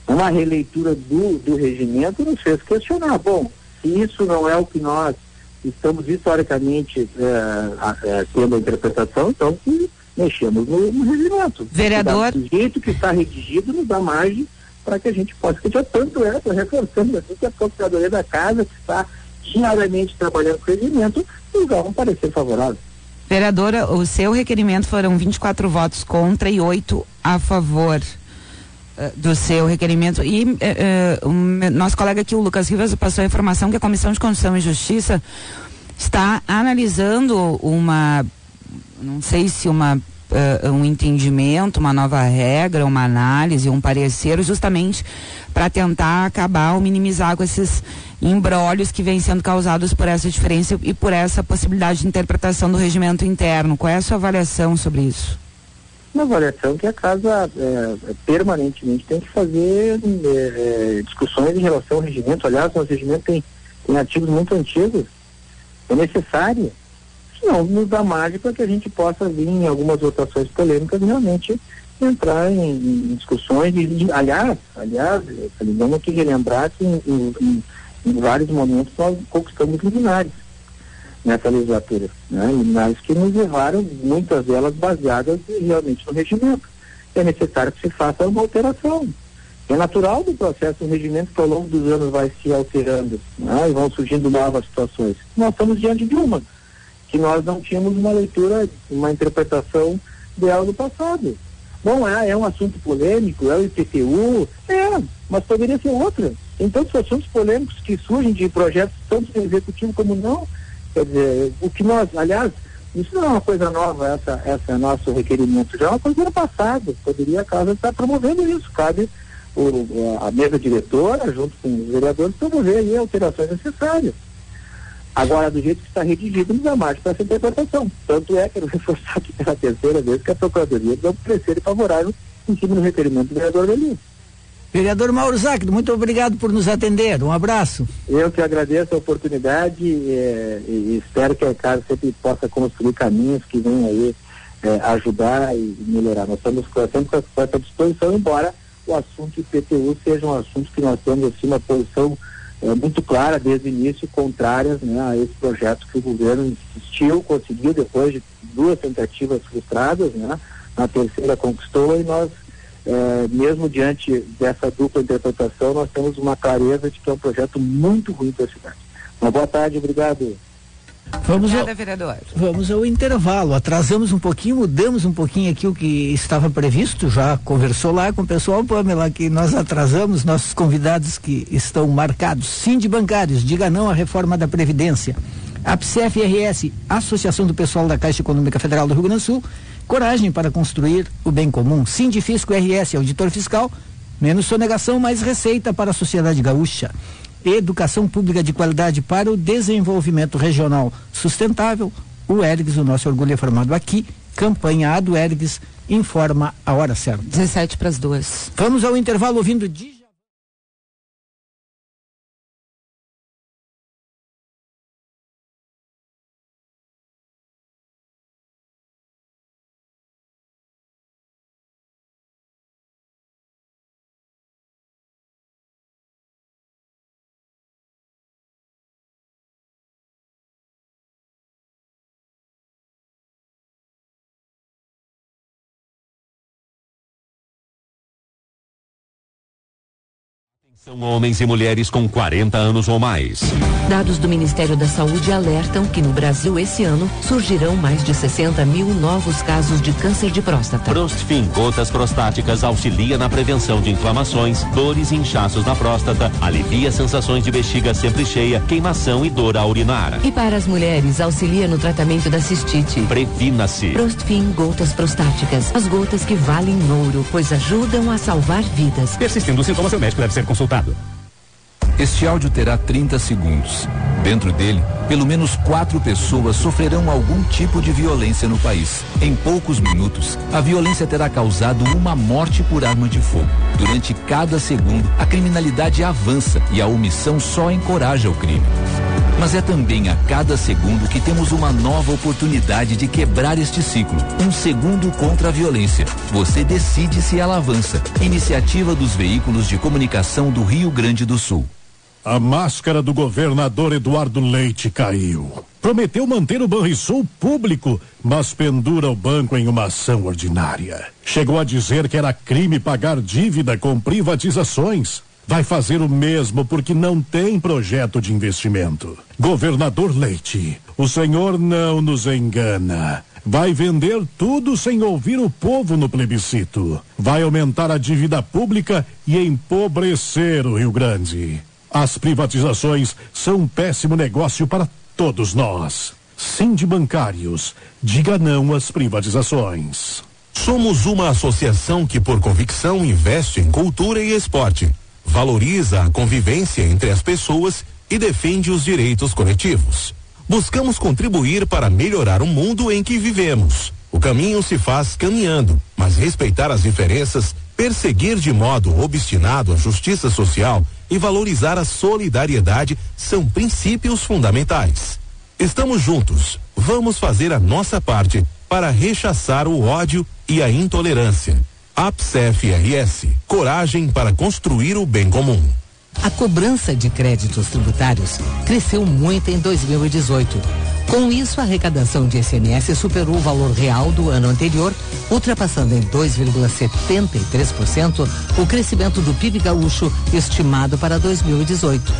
Uma releitura do regimento nos fez questionar, bom, se isso não é o que nós estamos historicamente tendo a interpretação, então mexemos no regimento. Vereador. Do jeito que está redigido, nos dá margem para que a gente possa questionar. Tanto estou reforçando assim, que a Procuradoria da Casa, que está diariamente trabalhando com o regimento, julgar um parecer favorável. Vereadora, o seu requerimento foram 24 votos contra e 8 a favor do seu requerimento. E nosso colega aqui, o Lucas Rivas, passou a informação que a Comissão de Constituição e Justiça está analisando não sei se um entendimento, uma nova regra, uma análise, um parecer, justamente para tentar acabar ou minimizar com esses embrólios que vêm sendo causados por essa diferença e por essa possibilidade de interpretação do regimento interno. Qual é a sua avaliação sobre isso? Uma avaliação que a Casa permanentemente tem que fazer discussões em relação ao regimento. Aliás, o regimento tem artigos muito antigos. É necessário. Não, nos dá margem para que a gente possa vir em algumas votações polêmicas realmente entrar em discussões. Aliás, vamos aqui relembrar que Em vários momentos nós conquistamos liminares nessa legislatura, né? Liminares que nos levaram, muitas delas baseadas realmente no regimento. É necessário que se faça uma alteração. É natural do processo do regimento que ao longo dos anos vai se alterando, né? E vão surgindo novas situações. Nós estamos diante de uma, que nós não tínhamos uma leitura, uma interpretação dela no passado. Bom, é um assunto polêmico, é o IPTU, mas poderia ser outra. Tem tantos assuntos polêmicos que surgem de projetos, tanto do executivo como não. Quer dizer, o que nós, aliás, isso não é uma coisa nova, essa é nosso requerimento, já é uma coisa do passado. Poderia a casa estar promovendo isso, cabe a mesa diretora, junto com os vereadores, promover aí alterações necessárias. Agora, do jeito que está redigido, nos dá margem para essa interpretação. Tanto é, quero reforçar aqui pela terceira vez, que a Procuradoria deu parecer favorável em cima do requerimento do vereador Velino. Vereador Mauro Zaccheri, muito obrigado por nos atender. Um abraço. Eu que agradeço a oportunidade e espero que a casa sempre possa construir caminhos que venham aí ajudar e melhorar. Nós estamos sempre com essa disposição, embora o assunto IPTU seja um assunto que nós temos assim uma posição muito clara desde o início, contrárias, né, a esse projeto que o governo insistiu, conseguiu depois de 2 tentativas frustradas, né, na terceira conquistou, e nós mesmo diante dessa dupla interpretação, nós temos uma clareza de que é um projeto muito ruim para a cidade. Uma boa tarde, obrigado. Obrigada, vereador. Vamos ao intervalo. Atrasamos um pouquinho, mudamos um pouquinho aqui o que estava previsto. Já conversou lá com o pessoal, Pamela, que nós atrasamos nossos convidados que estão marcados. Sindibancários, diga não à reforma da Previdência. APCF-RS, Associação do Pessoal da Caixa Econômica Federal do Rio Grande do Sul, coragem para construir o bem comum. Sindifisco RS, auditor fiscal, menos sonegação, mais receita para a sociedade gaúcha. Educação pública de qualidade para o desenvolvimento regional sustentável. O Ergues, o nosso orgulho é formado aqui. Campanha A do Ergues, informa a hora certa. 1:17. Vamos ao intervalo ouvindo São homens e mulheres com 40 anos ou mais. Dados do Ministério da Saúde alertam que no Brasil esse ano surgirão mais de 60 mil novos casos de câncer de próstata. Prostfin gotas prostáticas auxilia na prevenção de inflamações, dores e inchaços na próstata, alivia sensações de bexiga sempre cheia, queimação e dor ao urinar. E para as mulheres, auxilia no tratamento da cistite. Previna-se. Prostfin gotas prostáticas. As gotas que valem ouro, pois ajudam a salvar vidas. Persistindo os sintomas, seu médico deve ser consultado. Este áudio terá 30 segundos. Dentro dele, pelo menos 4 pessoas sofrerão algum tipo de violência no país. Em poucos minutos, a violência terá causado uma morte por arma de fogo. Durante cada segundo, a criminalidade avança e a omissão só encoraja o crime. Mas é também a cada segundo que temos uma nova oportunidade de quebrar este ciclo. Um segundo contra a violência. Você decide se ela avança. Iniciativa dos veículos de comunicação do Rio Grande do Sul. A máscara do governador Eduardo Leite caiu. Prometeu manter o Banrisul público, mas pendura o banco em uma ação ordinária. Chegou a dizer que era crime pagar dívida com privatizações. Vai fazer o mesmo porque não tem projeto de investimento. Governador Leite, o senhor não nos engana. Vai vender tudo sem ouvir o povo no plebiscito. Vai aumentar a dívida pública e empobrecer o Rio Grande. As privatizações são um péssimo negócio para todos nós. Sindibancários, diga não às privatizações. Somos uma associação que, por convicção, investe em cultura e esporte, valoriza a convivência entre as pessoas e defende os direitos coletivos. Buscamos contribuir para melhorar o mundo em que vivemos. O caminho se faz caminhando, mas respeitar as diferenças, perseguir de modo obstinado a justiça social e valorizar a solidariedade são princípios fundamentais. Estamos juntos. Vamos fazer a nossa parte para rechaçar o ódio e a intolerância. APCF-RS, coragem para construir o bem comum. A cobrança de créditos tributários cresceu muito em 2018. Com isso, a arrecadação de ICMS superou o valor real do ano anterior, ultrapassando em 2,73% o crescimento do PIB gaúcho estimado para 2018.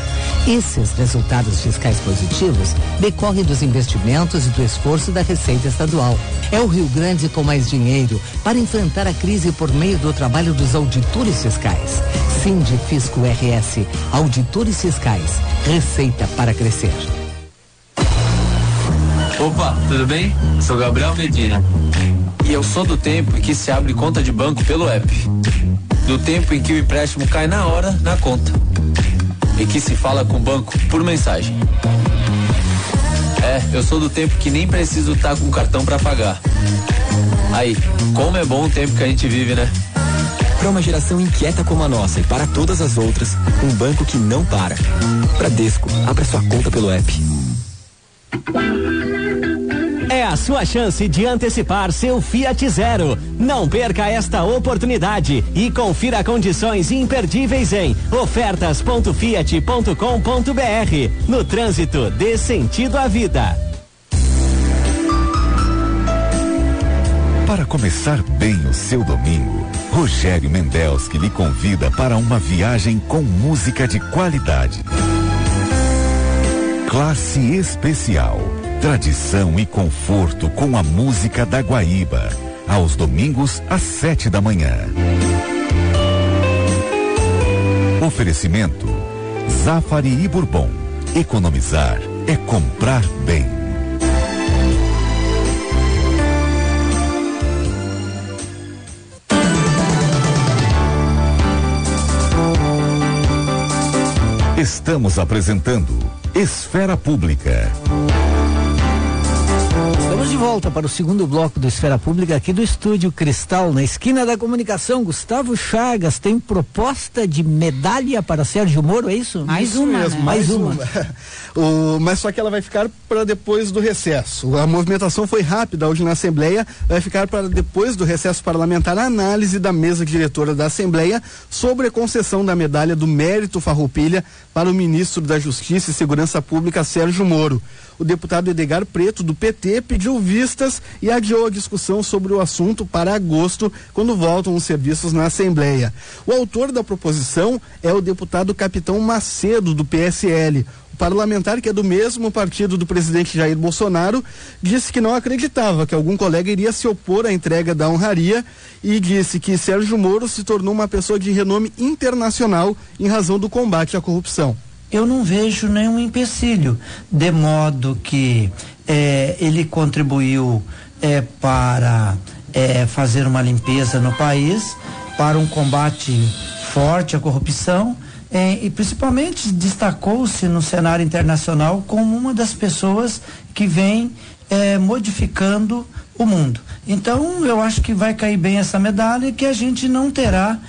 Esses resultados fiscais positivos decorrem dos investimentos e do esforço da Receita Estadual. É o Rio Grande com mais dinheiro para enfrentar a crise por meio do trabalho dos auditores fiscais. Sindifisco RS, auditores fiscais, Receita para crescer. Opa, tudo bem? Sou Gabriel Medina. E eu sou do tempo em que se abre conta de banco pelo app. Do tempo em que o empréstimo cai na hora, na conta. E que se fala com o banco por mensagem. Eu sou do tempo que nem preciso estar com o cartão para pagar. Aí, como é bom o tempo que a gente vive, né? Para uma geração inquieta como a nossa e para todas as outras, um banco que não para. Bradesco, abra sua conta pelo app. É a sua chance de antecipar seu Fiat Zero. Não perca esta oportunidade e confira condições imperdíveis em ofertas.fiat.com.br. No trânsito, dê sentido à vida. Para começar bem o seu domingo, Rogério Mendelski lhe convida para uma viagem com música de qualidade. Classe especial, tradição e conforto com a música da Guaíba, aos domingos às 7 da manhã. Oferecimento Zafari e Bourbon. Economizar é comprar bem. Estamos apresentando Esfera Pública. Estamos de volta para o segundo bloco do Esfera Pública aqui do Estúdio Cristal, na esquina da comunicação. Gustavo Chagas, tem proposta de medalha para Sérgio Moro, é isso? Mais uma, mesmo, né? Mais uma. Mas só que ela vai ficar para depois do recesso. A movimentação foi rápida hoje na Assembleia, vai ficar para depois do recesso parlamentar a análise da mesa diretora da Assembleia sobre a concessão da medalha do Mérito Farroupilha para o ministro da Justiça e Segurança Pública, Sérgio Moro. O deputado Edgar Preto, do PT, pediu vistas e adiou a discussão sobre o assunto para agosto, quando voltam os serviços na Assembleia. O autor da proposição é o deputado Capitão Macedo, do PSL. O parlamentar, que é do mesmo partido do presidente Jair Bolsonaro, disse que não acreditava que algum colega iria se opor à entrega da honraria e disse que Sérgio Moro se tornou uma pessoa de renome internacional em razão do combate à corrupção. Eu não vejo nenhum empecilho, de modo que ele contribuiu para fazer uma limpeza no país, para um combate forte à corrupção, e principalmente destacou-se no cenário internacional como uma das pessoas que vem modificando o mundo. Então eu acho que vai cair bem essa medalha e que a gente não terá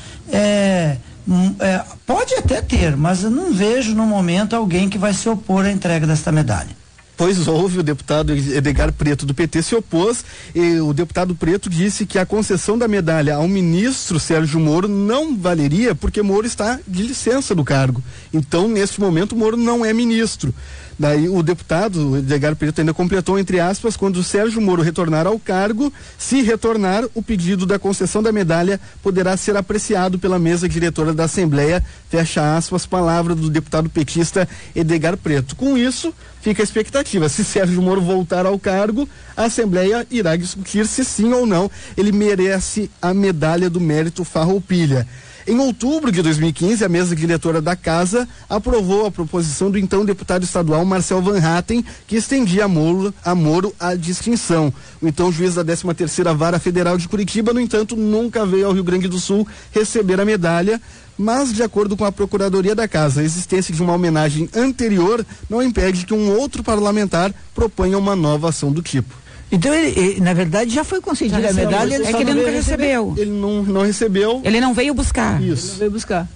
pode até ter, mas eu não vejo no momento alguém que vai se opor à entrega desta medalha. Pois houve, o deputado Edgar Preto do PT se opôs e o deputado Preto disse que a concessão da medalha ao ministro Sérgio Moro não valeria porque Moro está de licença do cargo. Então, neste momento, Moro não é ministro. Daí o deputado Edgar Preto ainda completou, entre aspas, quando o Sérgio Moro retornar ao cargo, se retornar, o pedido da concessão da medalha poderá ser apreciado pela mesa diretora da Assembleia, fecha aspas, palavra do deputado petista Edgar Preto. Com isso, fica a expectativa, se Sérgio Moro voltar ao cargo, a Assembleia irá discutir se sim ou não ele merece a medalha do Mérito Farroupilha. Em outubro de 2015, a mesa diretora da Casa aprovou a proposição do então deputado estadual Marcel Van Hatten, que estendia a Moro a distinção. O então juiz da 13ª Vara Federal de Curitiba, no entanto, nunca veio ao Rio Grande do Sul receber a medalha, mas, de acordo com a Procuradoria da Casa, a existência de uma homenagem anterior não impede que um outro parlamentar proponha uma nova ação do tipo. Então ele na verdade, já foi concedida a medalha. É que ele nunca recebeu. Ele não recebeu. Ele não veio buscar. Isso. Ele não veio buscar.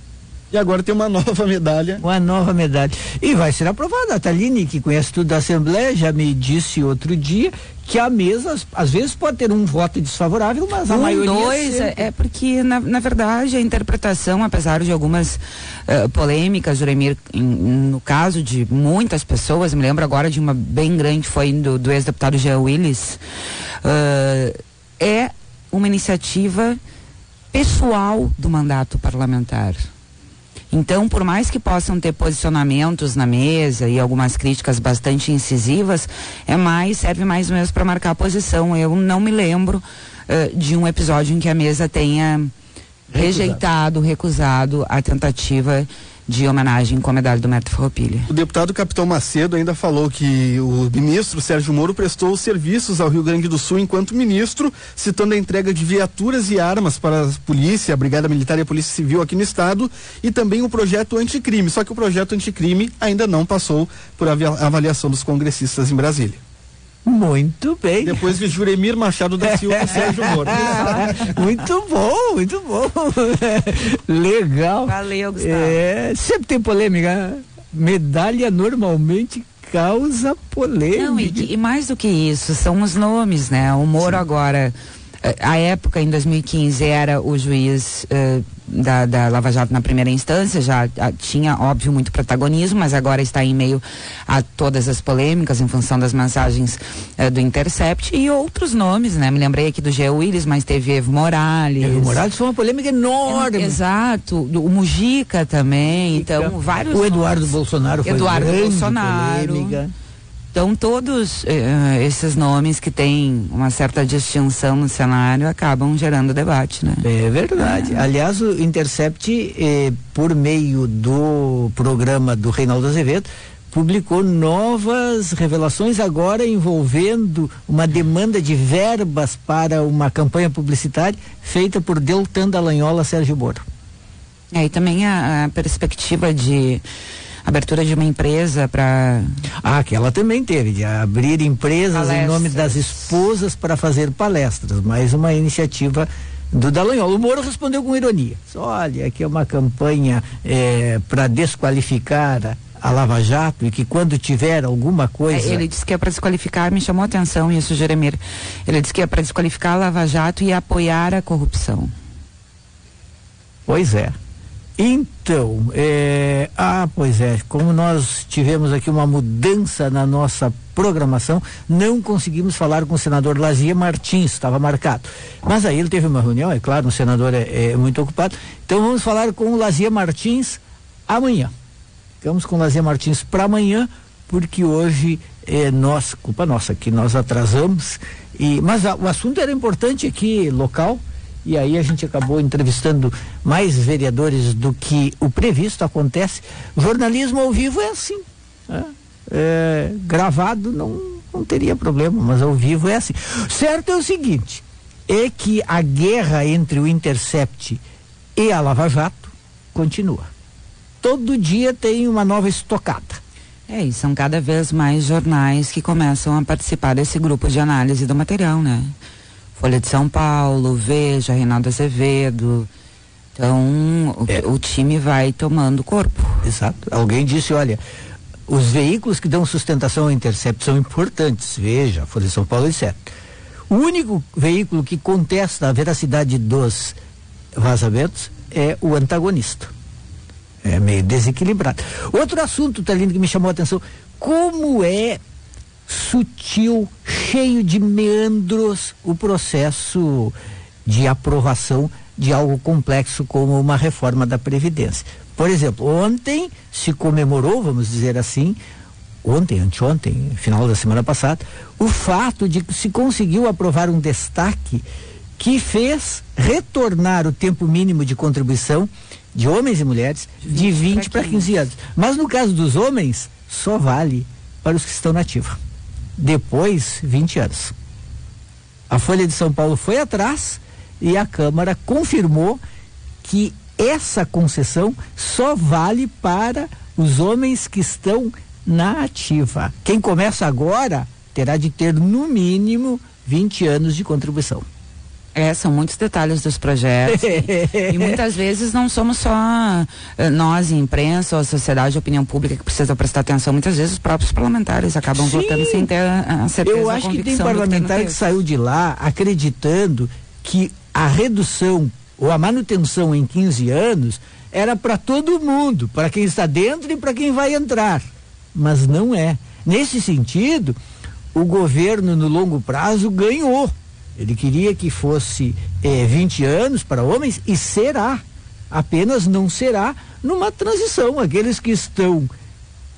E agora tem uma nova medalha. Uma nova medalha. E vai ser aprovada. A Thaline, que conhece tudo da Assembleia, já me disse outro dia que a mesa, às vezes, pode ter um voto desfavorável, mas a maioria... Dois, é porque, na verdade, a interpretação, apesar de algumas polêmicas, Juremir, no caso de muitas pessoas, me lembro agora de uma bem grande, foi do ex-deputado Jean Willis, é uma iniciativa pessoal do mandato parlamentar. Então, por mais que possam ter posicionamentos na mesa e algumas críticas bastante incisivas, serve mais mesmo para marcar a posição. Eu não me lembro de um episódio em que a mesa tenha recusado a tentativa de homenagem com a medalha do Mérito Farroupilha. O deputado Capitão Macedo ainda falou que o ministro Sérgio Moro prestou serviços ao Rio Grande do Sul enquanto ministro, citando a entrega de viaturas e armas para a polícia, a Brigada Militar e a Polícia Civil aqui no estado, e também o projeto anticrime. Só que o projeto anticrime ainda não passou por avaliação dos congressistas em Brasília. Muito bem. Depois de Juremir Machado da Silva e Sérgio Moro. Muito bom, muito bom. Legal. Valeu, Gustavo. Sempre tem polêmica. Medalha normalmente causa polêmica. Não, e mais do que isso, são os nomes, né? O Moro agora, a época, em 2015, era o juiz da Lava Jato na primeira instância, já tinha, óbvio, muito protagonismo, mas agora está em meio a todas as polêmicas em função das mensagens do Intercept e outros nomes, né? Me lembrei aqui do Jean Willis, mas teve Evo Morales. Evo Morales foi uma polêmica enorme. Exato. O Mujica também, então vários o Eduardo Bolsonaro foi polêmica. Então, todos esses nomes que têm uma certa distinção no cenário acabam gerando debate, né? É verdade. Aliás, o Intercept, por meio do programa do Reinaldo Azevedo, publicou novas revelações agora envolvendo uma demanda de verbas para uma campanha publicitária feita por Deltan Dallagnol a Sérgio Moro. E também a perspectiva de abertura de uma empresa para... que ela também teve, de abrir empresas palestras em nome das esposas para fazer palestras, mais uma iniciativa do Dallagnol. O Moro respondeu com ironia. Olha, aqui é uma campanha para desqualificar a Lava Jato e que quando tiver alguma coisa... Ele disse que é para desqualificar, me chamou a atenção isso, Jeremir. Ele disse que é para desqualificar a Lava Jato e apoiar a corrupção. Pois é. Então, pois é, como nós tivemos aqui uma mudança na nossa programação, não conseguimos falar com o senador Lazier Martins, estava marcado. Mas aí ele teve uma reunião, é claro, o senador é muito ocupado, então vamos falar com o Lazier Martins amanhã. Ficamos com o Lazier Martins para amanhã, porque hoje culpa nossa, que nós atrasamos, mas o assunto era importante aqui, local. E aí a gente acabou entrevistando mais vereadores do que o previsto acontece. O jornalismo ao vivo é assim, né? Gravado não teria problema, mas ao vivo é assim. Certo é o seguinte, é que a guerra entre o Intercept e a Lava Jato continua. Todo dia tem uma nova estocada. E são cada vez mais jornais que começam a participar desse grupo de análise do material, né? Folha de São Paulo, Veja, Reinaldo Azevedo. Então, o time vai tomando corpo. Exato. Alguém disse, olha, os veículos que dão sustentação ao Intercept são importantes, Veja, Folha de São Paulo, etc. O único veículo que contesta a veracidade dos vazamentos é o antagonista. É meio desequilibrado. Outro assunto, Thalina, que me chamou a atenção, como é sutil, cheio de meandros, o processo de aprovação de algo complexo como uma reforma da Previdência. Por exemplo, ontem se comemorou, vamos dizer assim, anteontem, final da semana passada, o fato de que se conseguiu aprovar um destaque que fez retornar o tempo mínimo de contribuição de homens e mulheres de 20 para 15 anos. Mas no caso dos homens, só vale para os que estão na ativa. Depois, 20 anos. A Folha de São Paulo foi atrás e a Câmara confirmou que essa concessão só vale para os homens que estão na ativa. Quem começa agora terá de ter no mínimo 20 anos de contribuição. São muitos detalhes dos projetos e muitas vezes não somos só nós, imprensa ou a sociedade, a opinião pública que precisa prestar atenção, muitas vezes os próprios parlamentares acabam votando sem ter a certeza. Eu acho que tem parlamentar que saiu de lá acreditando que a redução ou a manutenção em 15 anos era para todo mundo, para quem está dentro e para quem vai entrar, mas não é. Nesse sentido, o governo no longo prazo ganhou. Ele queria que fosse 20 anos para homens e será. Apenas não será numa transição. Aqueles que estão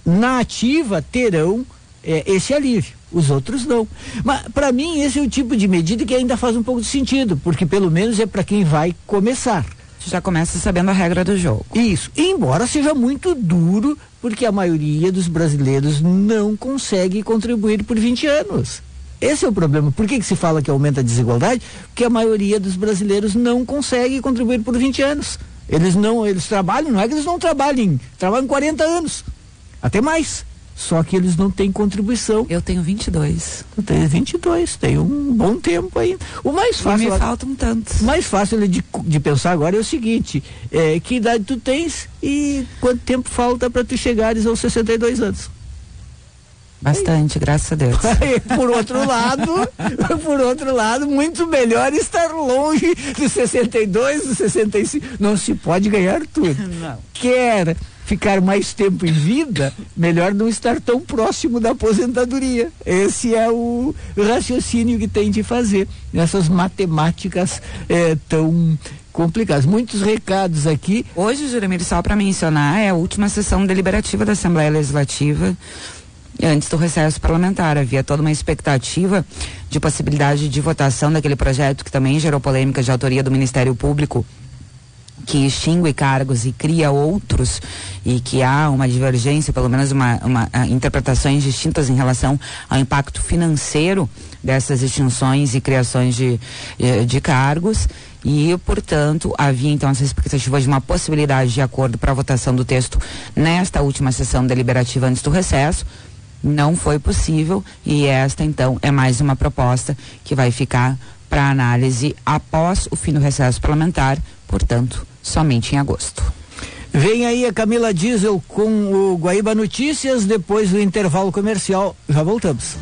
na ativa terão esse alívio. Os outros não. Mas para mim esse é o tipo de medida que ainda faz um pouco de sentido, porque pelo menos é para quem vai começar. Já começa sabendo a regra do jogo. Isso. Embora seja muito duro, porque a maioria dos brasileiros não consegue contribuir por 20 anos. Esse é o problema. Por que se fala que aumenta a desigualdade? Porque a maioria dos brasileiros não consegue contribuir por 20 anos. Eles trabalham, não é que eles não trabalhem 40 anos, até mais. Só que eles não têm contribuição. Eu tenho 22. Tu tem 22, tem um bom tempo aí. O mais fácil. E me faltam tantos. O mais fácil de pensar agora é o seguinte: que idade tu tens e quanto tempo falta para tu chegares aos 62 anos? Bastante, graças a Deus. Por outro lado, muito melhor estar longe dos 62, dos 65. Não se pode ganhar tudo. Não. Quer ficar mais tempo em vida, melhor não estar tão próximo da aposentadoria. Esse é o raciocínio que tem de fazer nessas matemáticas tão complicadas. Muitos recados aqui. Hoje, Juremir, só para mencionar, é a última sessão deliberativa da Assembleia Legislativa antes do recesso parlamentar. Havia toda uma expectativa de possibilidade de votação daquele projeto que também gerou polêmica de autoria do Ministério Público, que extingue cargos e cria outros, e que há uma divergência, pelo menos interpretações distintas em relação ao impacto financeiro dessas extinções e criações de cargos. E, portanto, havia então essa expectativa de uma possibilidade de acordo para a votação do texto nesta última sessão deliberativa antes do recesso. Não foi possível, e esta então é mais uma proposta que vai ficar para análise após o fim do recesso parlamentar, portanto, somente em agosto. Vem aí a Camila Diesel com o Guaíba Notícias, depois do intervalo comercial. Já voltamos.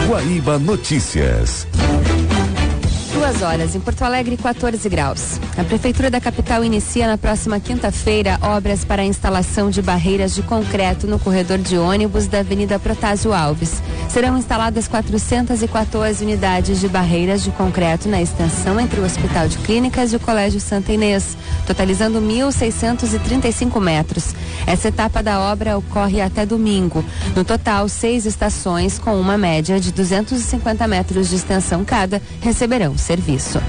Guaíba Notícias. 2 horas, em Porto Alegre, 14 graus. A Prefeitura da capital inicia na próxima quinta-feira obras para a instalação de barreiras de concreto no corredor de ônibus da Avenida Protásio Alves. Serão instaladas 414 unidades de barreiras de concreto na extensão entre o Hospital de Clínicas e o Colégio Santa Inês, totalizando 1.635 metros. Essa etapa da obra ocorre até domingo. No total, 6 estações com uma média de 250 metros de extensão cada receberão serviço.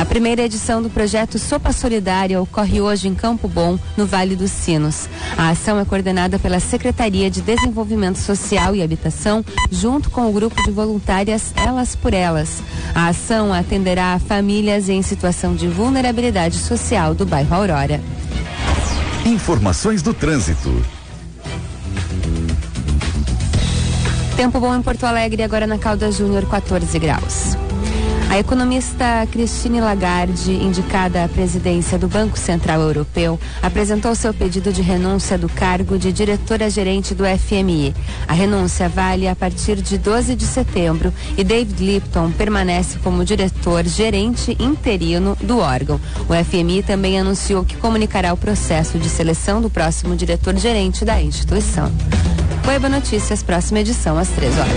A primeira edição do projeto Sopa Solidária ocorre hoje em Campo Bom, no Vale dos Sinos. A ação é coordenada pela Secretaria de Desenvolvimento Social e Habitação, junto com o grupo de voluntárias Elas por Elas. A ação atenderá a famílias em situação de vulnerabilidade social do bairro Aurora. Informações do trânsito. Tempo bom em Porto Alegre, agora na Caldas Júnior, 14 graus. A economista Christine Lagarde, indicada à presidência do Banco Central Europeu, apresentou seu pedido de renúncia do cargo de diretora-gerente do FMI. A renúncia vale a partir de 12 de setembro e David Lipton permanece como diretor-gerente interino do órgão. O FMI também anunciou que comunicará o processo de seleção do próximo diretor-gerente da instituição. Guaíba Notícias, próxima edição às 3 horas.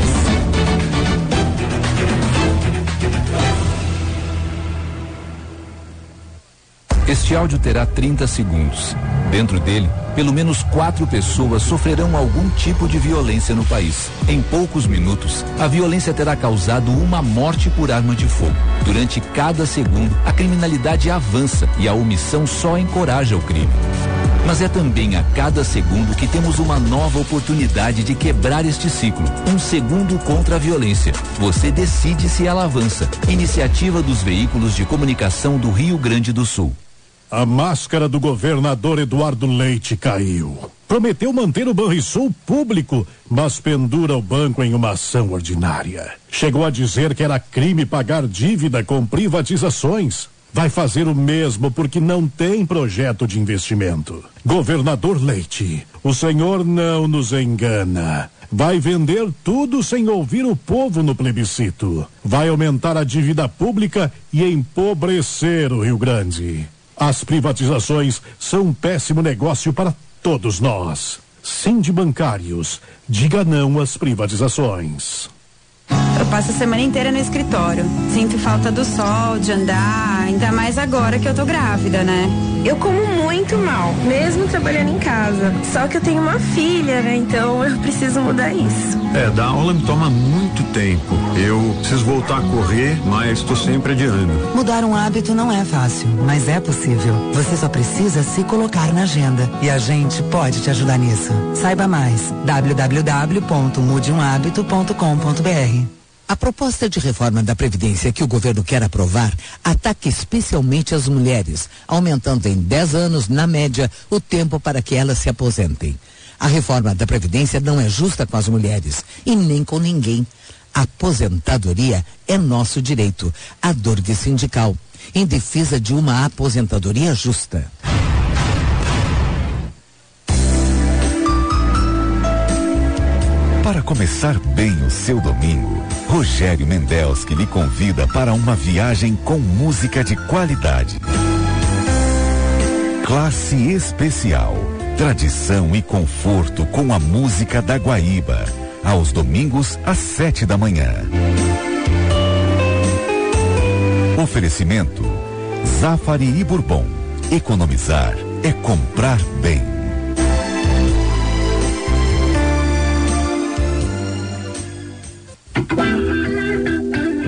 Este áudio terá 30 segundos. Dentro dele, pelo menos 4 pessoas sofrerão algum tipo de violência no país. Em poucos minutos, a violência terá causado uma morte por arma de fogo. Durante cada segundo, a criminalidade avança e a omissão só encoraja o crime. Mas é também a cada segundo que temos uma nova oportunidade de quebrar este ciclo. Um segundo contra a violência. Você decide se ela avança. Iniciativa dos veículos de comunicação do Rio Grande do Sul. A máscara do governador Eduardo Leite caiu. Prometeu manter o Banrisul público, mas pendura o banco em uma ação ordinária. Chegou a dizer que era crime pagar dívida com privatizações. Vai fazer o mesmo porque não tem projeto de investimento. Governador Leite, o senhor não nos engana. Vai vender tudo sem ouvir o povo no plebiscito. Vai aumentar a dívida pública e empobrecer o Rio Grande. As privatizações são um péssimo negócio para todos nós. Sindibancários, diga não às privatizações. Eu passo a semana inteira no escritório. Sinto falta do sol, de andar, ainda mais agora que eu tô grávida, né? Eu como muito mal, mesmo trabalhando em casa. Só que eu tenho uma filha, né? Então eu preciso mudar isso. Dar aula me toma muito tempo. Eu preciso voltar a correr, mas estou sempre adiando. Mudar um hábito não é fácil, mas é possível. Você só precisa se colocar na agenda. E a gente pode te ajudar nisso. Saiba mais. www.mudeumhabito.com.br. A proposta de reforma da Previdência que o governo quer aprovar ataca especialmente as mulheres, aumentando em 10 anos, na média, o tempo para que elas se aposentem. A reforma da Previdência não é justa com as mulheres e nem com ninguém. A aposentadoria é nosso direito. A Dorg Sindical, em defesa de uma aposentadoria justa. Para começar bem o seu domingo, Rogério Mendelski lhe convida para uma viagem com música de qualidade. Classe especial, tradição e conforto com a música da Guaíba, aos domingos às 7 da manhã. Oferecimento Zafari e Bourbon. Economizar é comprar bem.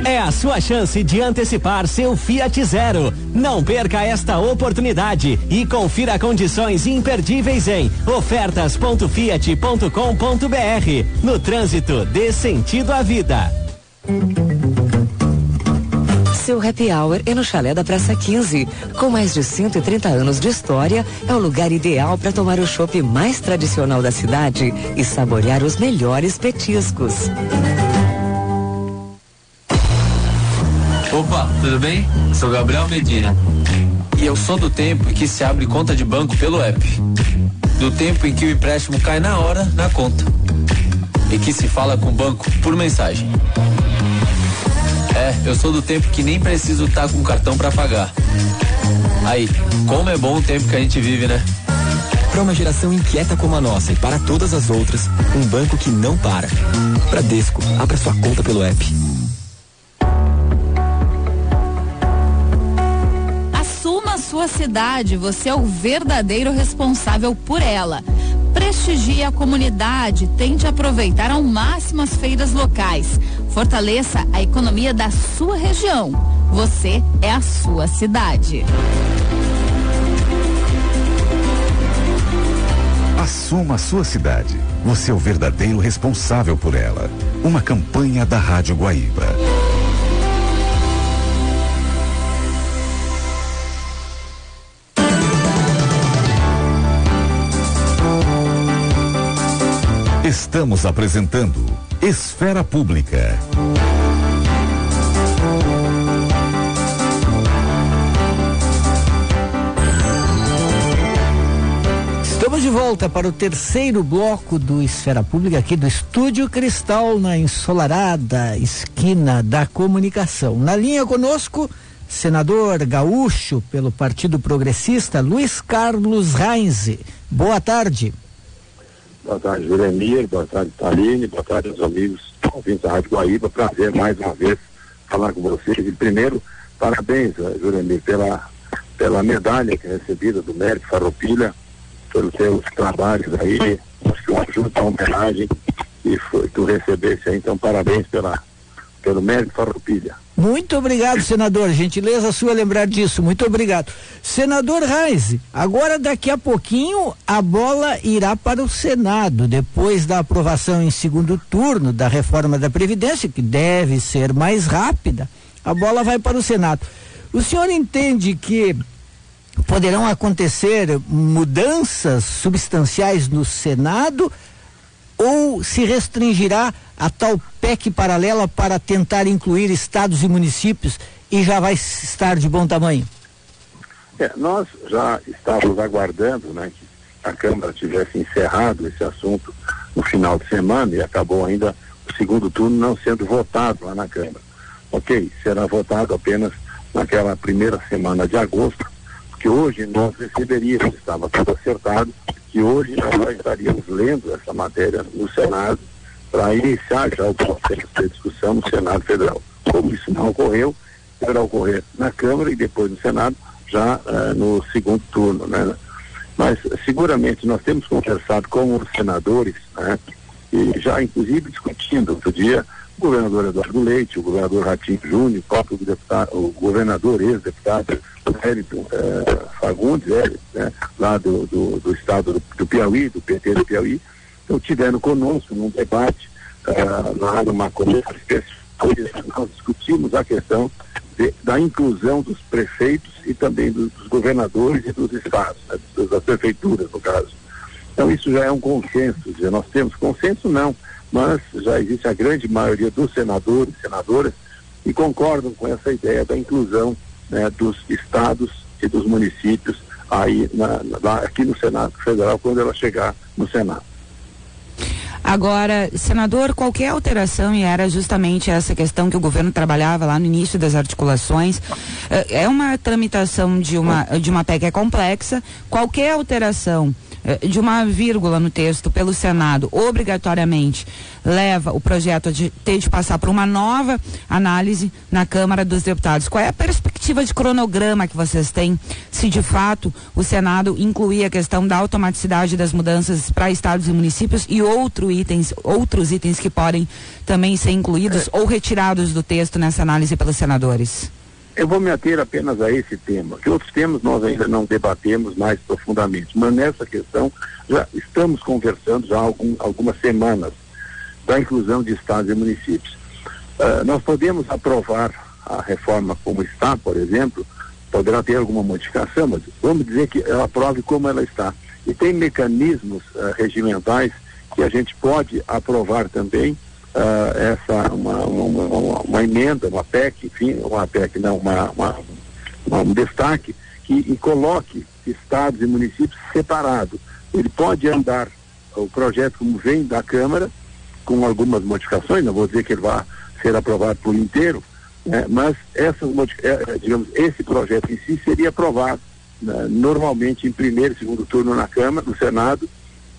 É a sua chance de antecipar seu Fiat Zero. Não perca esta oportunidade e confira condições imperdíveis em ofertas.fiat.com.br. No trânsito, dê sentido à vida. Seu happy hour é no Chalé da Praça 15. Com mais de 130 anos de história, é o lugar ideal para tomar o chopp mais tradicional da cidade e saborear os melhores petiscos. Opa, tudo bem? Sou Gabriel Medina. E eu sou do tempo em que se abre conta de banco pelo app. Do tempo em que o empréstimo cai na hora, na conta. E que se fala com o banco por mensagem. Eu sou do tempo que nem preciso estar com cartão para pagar. Aí, como é bom o tempo que a gente vive, né? Para uma geração inquieta como a nossa e para todas as outras, um banco que não para. Bradesco, abra sua conta pelo app. Sua cidade, você é o verdadeiro responsável por ela. Prestigie a comunidade, tente aproveitar ao máximo as feiras locais. Fortaleça a economia da sua região. Você é a sua cidade. Assuma a sua cidade. Você é o verdadeiro responsável por ela. Uma campanha da Rádio Guaíba. Estamos apresentando Esfera Pública. Estamos de volta para o terceiro bloco do Esfera Pública aqui do Estúdio Cristal, na ensolarada esquina da comunicação. Na linha conosco, senador gaúcho pelo Partido Progressista, Luiz Carlos Reins. Boa tarde. Boa tarde, Juremir, boa tarde, Taline, boa tarde aos amigos ouvintes da Rádio Guaíba. Prazer mais uma vez falar com vocês. E primeiro, parabéns, Juremir, pela medalha que é recebida do Mérito Farroupilha, pelos seus trabalhos aí. Acho que uma justa homenagem e tu recebesse aí, então parabéns pelo Mérito Farroupilha. Muito obrigado, senador. Gentileza sua lembrar disso. Muito obrigado. Senador Reis, agora daqui a pouquinho a bola irá para o Senado, depois da aprovação em segundo turno da reforma da Previdência, que deve ser mais rápida, a bola vai para o Senado. O senhor entende que poderão acontecer mudanças substanciais no Senado ou se restringirá a tal PEC paralela para tentar incluir estados e municípios e já vai estar de bom tamanho? Nós já estávamos aguardando, né, que a Câmara tivesse encerrado esse assunto no final de semana e acabou ainda o segundo turno não sendo votado lá na Câmara. Ok, será votado apenas naquela primeira semana de agosto, porque hoje nós receberíamos, estava tudo acertado, que hoje nós estaríamos lendo essa matéria no Senado para iniciar já o processo de discussão no Senado Federal. Como isso não ocorreu, deverá ocorrer na Câmara e depois no Senado, já no segundo turno, né? Mas seguramente nós temos conversado com os senadores, né? E já inclusive discutindo outro dia o governador Eduardo Leite, o governador Ratinho Júnior, o próprio deputado, o governador ex-deputado Wellington Fagundes, né, lá do estado do Piauí, do PT do Piauí, então tiveram conosco num debate lá numa comissão especial, nós discutimos a questão da inclusão dos prefeitos e também dos governadores e dos estados, né, das prefeituras no caso. Então isso já é um consenso, dizer, nós temos consenso não, mas já existe a grande maioria dos senadores e senadoras que concordam com essa ideia da inclusão, né, dos estados e dos municípios aí aqui no Senado Federal, quando ela chegar no Senado. Agora, senador, qualquer alteração, e era justamente essa questão que o governo trabalhava lá no início das articulações, é uma tramitação de uma PEC é complexa, qualquer alteração de uma vírgula no texto pelo Senado, obrigatoriamente leva o projeto a ter de passar por uma nova análise na Câmara dos Deputados. Qual é a perspectiva de cronograma que vocês têm, se de fato o Senado incluir a questão da automaticidade das mudanças para estados e municípios e outros itens que podem também ser incluídos ou retirados do texto nessa análise pelos senadores? Eu vou me ater apenas a esse tema, que outros temas nós ainda não debatemos mais profundamente, mas nessa questão já estamos conversando já há algumas semanas da inclusão de estados e municípios. Nós podemos aprovar a reforma como está, por exemplo, poderá ter alguma modificação, mas vamos dizer que ela aprove como ela está. E tem mecanismos regimentais que a gente pode aprovar também, uma emenda, uma PEC, enfim, uma PEC não, um destaque que coloque estados e municípios separados. Ele pode andar, o projeto como vem da Câmara, com algumas modificações, não vou dizer que ele vai ser aprovado por inteiro, né, mas esse projeto em si seria aprovado, né, normalmente em primeiro e segundo turno na Câmara, no Senado,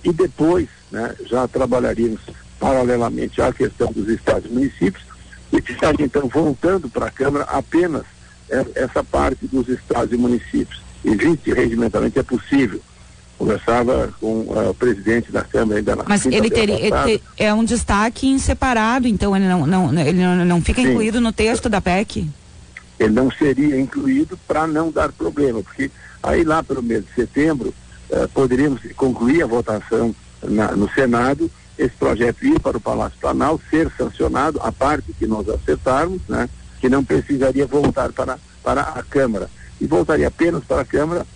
e depois, né, já trabalharíamos paralelamente à questão dos estados e municípios, e que estaria então voltando para a Câmara apenas essa parte dos estados e municípios. Existe regimentalmente, é possível. Conversava com o presidente da Câmara ainda na Mas ele é um destaque em separado, então ele não fica Sim. incluído no texto da PEC? Ele não seria incluído para não dar problema, porque aí lá pelo mês de setembro poderíamos concluir a votação no Senado, esse projeto ir para o Palácio Planalto, ser sancionado, a parte que nós acertarmos, né, que não precisaria voltar para a Câmara. E voltaria apenas para a Câmara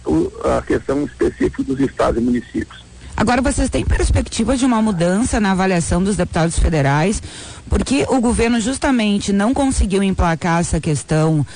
a questão específica dos estados e municípios. Agora, vocês têm perspectiva de uma mudança na avaliação dos deputados federais? Porque o governo justamente não conseguiu emplacar essa questão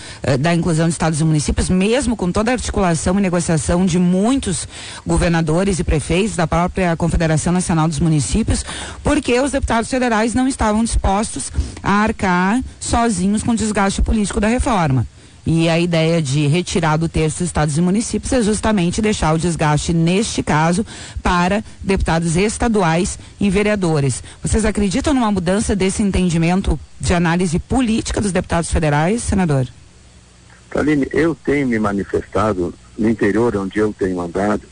da inclusão de estados e municípios, mesmo com toda a articulação e negociação de muitos governadores e prefeitos da própria Confederação Nacional dos Municípios, porque os deputados federais não estavam dispostos a arcar sozinhos com o desgaste político da reforma. E a ideia de retirar do texto estados e municípios é justamente deixar o desgaste, neste caso, para deputados estaduais e vereadores. Vocês acreditam numa mudança desse entendimento de análise política dos deputados federais, senador? Aline, eu tenho me manifestado no interior onde eu tenho andado,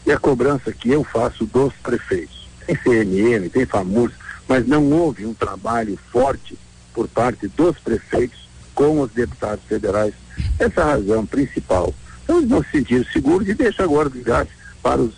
e a cobrança que eu faço dos prefeitos. Tem CNN, tem FAMURS, mas não houve um trabalho forte por parte dos prefeitos com os deputados federais. Essa é a razão principal. Então eles não se sentiram seguros e deixam agora o desgaste para os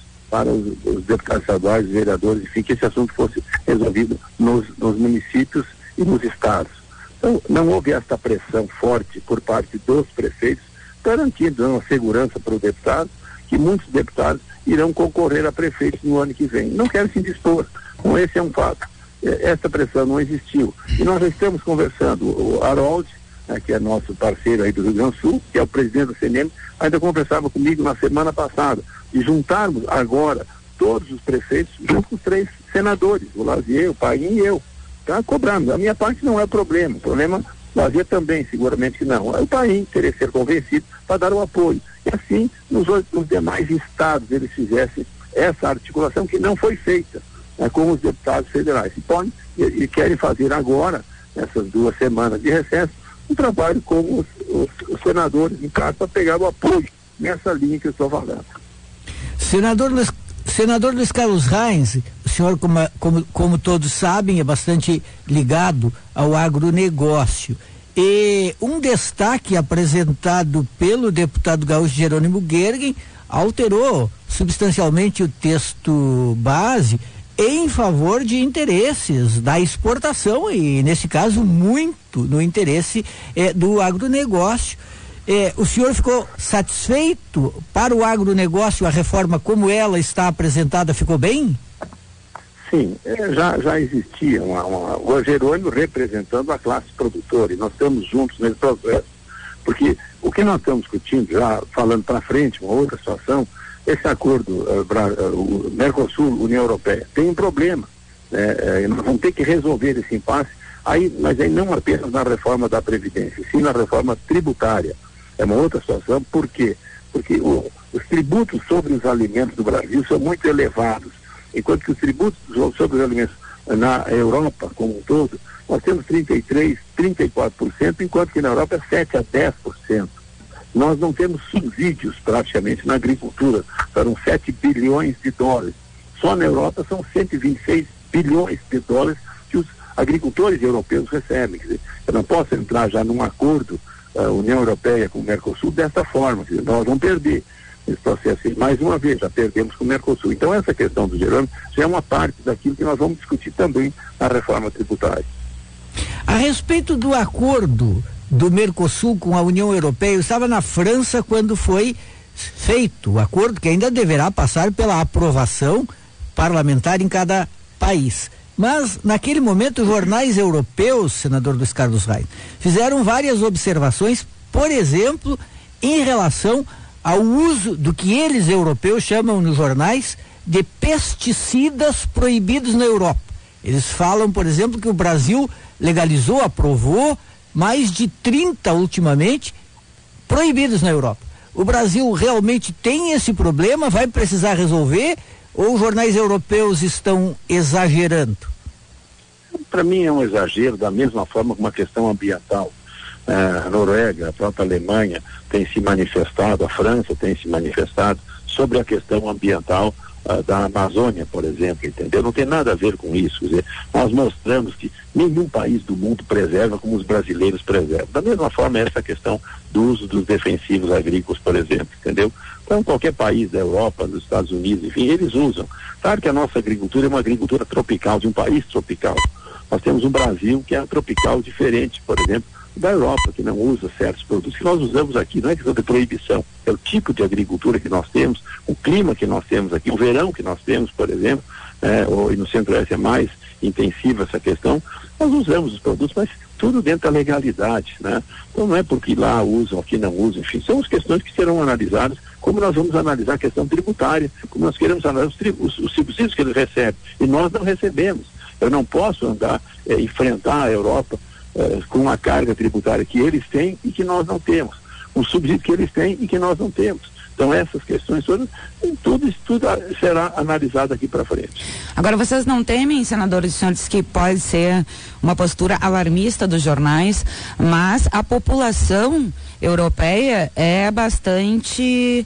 deputados estaduais, os vereadores, enfim, que esse assunto fosse resolvido nos municípios e nos estados. Então não houve esta pressão forte por parte dos prefeitos, garantindo uma segurança para o deputado, que muitos deputados irão concorrer a prefeitos no ano que vem. Não querem se dispor. Então esse é um fato. Essa pressão não existiu. E nós já estamos conversando. O Harold, que é nosso parceiro aí do Rio Grande do Sul, que é o presidente do CNM, ainda conversava comigo na semana passada, de juntarmos agora todos os prefeitos junto com os 3 senadores, o Lazier, o Paim e eu, tá? Cobrando. A minha parte não é problema. O problema, o Lazier também, seguramente que não. É o Paim teria que ser convencido para dar o apoio. E assim, nos demais estados eles fizessem essa articulação que não foi feita, né, com os deputados federais. E querem fazer agora, nessas 2 semanas de recesso, um trabalho com os senadores em casa para pegar o apoio nessa linha que eu estou falando. Senador Luiz Carlos Reins, o senhor, como todos sabem, é bastante ligado ao agronegócio. E um destaque apresentado pelo deputado gaúcho Jerônimo Gergen alterou substancialmente o texto base em favor de interesses da exportação e, nesse caso, muito no interesse do agronegócio. O senhor ficou satisfeito? Para o agronegócio, a reforma como ela está apresentada ficou bem? Sim, já existia o Jerônimo representando a classe produtora, e nós estamos juntos nesse processo, porque o que nós estamos discutindo, já falando para frente, uma outra situação, esse acordo o Mercosul-União Europeia tem um problema, e nós vamos ter que resolver esse impasse, mas aí não apenas na reforma da Previdência, sim na reforma tributária. É uma outra situação. Por quê? Porque os tributos sobre os alimentos do Brasil são muito elevados, enquanto que os tributos sobre os alimentos na Europa como um todo, nós temos 33%, 34%, enquanto que na Europa é 7% a 10%. Nós não temos subsídios praticamente na agricultura, foram 7 bilhões de dólares. Só na Europa são 126 bilhões de dólares que os agricultores europeus recebem. Quer dizer, eu não posso entrar já num acordo União Europeia com o Mercosul dessa forma, quer dizer, nós vamos perder esse processo. Mais uma vez, já perdemos com o Mercosul. Então essa questão do Jerônimo já é uma parte daquilo que nós vamos discutir também na reforma tributária. A respeito do acordo do Mercosul com a União Europeia, eu estava na França quando foi feito o acordo, que ainda deverá passar pela aprovação parlamentar em cada país. Mas, naquele momento, os jornais europeus, senador Luiz Carlos Reins, fizeram várias observações, por exemplo, em relação ao uso do que eles, europeus, chamam nos jornais de pesticidas proibidos na Europa. Eles falam, por exemplo, que o Brasil legalizou, aprovou mais de 30 ultimamente proibidos na Europa. O Brasil realmente tem esse problema, vai precisar resolver, ou os jornais europeus estão exagerando? Para mim é um exagero, da mesma forma como uma questão ambiental. A Noruega, a própria Alemanha tem se manifestado, a França tem se manifestado sobre a questão ambiental da Amazônia, por exemplo, entendeu? Não tem nada a ver com isso. Quer dizer, nós mostramos que nenhum país do mundo preserva como os brasileiros preservam. Da mesma forma, essa questão do uso dos defensivos agrícolas, por exemplo, entendeu? Então, qualquer país da Europa, dos Estados Unidos, enfim, eles usam. Claro que a nossa agricultura é uma agricultura tropical, de um país tropical. Nós temos um Brasil que é tropical diferente, por exemplo, da Europa, que não usa certos produtos que nós usamos aqui. Não é questão de proibição, é o tipo de agricultura que nós temos, o clima que nós temos aqui, o verão que nós temos, por exemplo, e no Centro-Oeste é mais intensiva essa questão. Nós usamos os produtos, mas tudo dentro da legalidade, né? Então não é porque lá usam, aqui não usam, enfim, são as questões que serão analisadas, como nós vamos analisar a questão tributária, como nós queremos analisar os subsídios que eles recebem, e nós não recebemos. Eu não posso enfrentar a Europa com a carga tributária que eles têm e que nós não temos, o subsídio que eles têm e que nós não temos. Então essas questões todas, tudo será analisado aqui para frente. Agora, vocês não temem, senadores, senhores, que pode ser uma postura alarmista dos jornais, mas a população europeia é bastante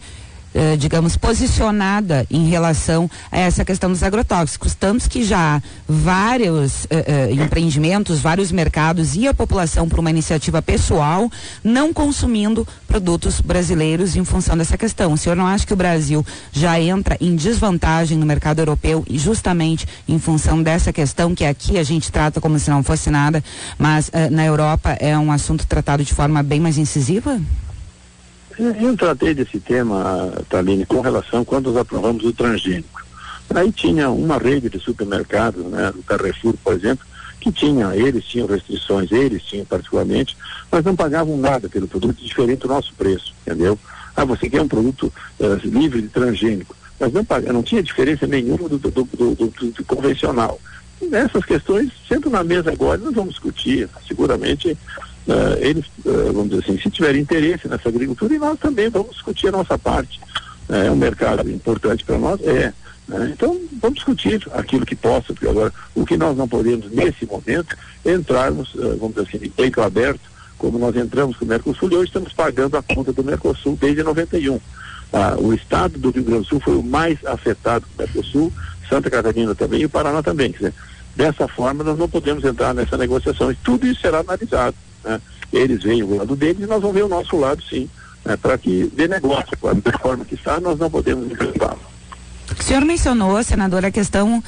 digamos, posicionada em relação a essa questão dos agrotóxicos. Tanto que já há vários empreendimentos, vários mercados e a população, por uma iniciativa pessoal, não consumindo produtos brasileiros em função dessa questão. O senhor não acha que o Brasil já entra em desvantagem no mercado europeu e justamente em função dessa questão que aqui a gente trata como se não fosse nada, mas na Europa é um assunto tratado de forma bem mais incisiva? Eu tratei desse tema, Taline, com relação quando nós aprovamos o transgênico. Aí tinha uma rede de supermercados, né, o Carrefour, por exemplo, que eles tinham restrições, eles tinham particularmente, mas não pagavam nada pelo produto diferente do nosso preço, entendeu? Você quer um produto livre de transgênico, mas não tinha diferença nenhuma do convencional. E nessas questões, sendo na mesa agora, nós vamos discutir, seguramente. Eles, vamos dizer assim, se tiverem interesse nessa agricultura, e nós também vamos discutir a nossa parte. É um mercado importante para nós, né? Então vamos discutir aquilo que possa, porque agora o que nós não podemos nesse momento entrarmos, vamos dizer assim, de peito aberto, como nós entramos com o Mercosul, e hoje estamos pagando a conta do Mercosul desde 91. O estado do Rio Grande do Sul foi o mais afetado com o Mercosul, Santa Catarina também e o Paraná também. Quer dizer, dessa forma nós não podemos entrar nessa negociação, e tudo isso será analisado. Eles veem o lado deles e nós vamos ver o nosso lado, sim, para que dê negócio. Da forma que está, nós não podemos enfrentá-lo. O senhor mencionou, senador, a questão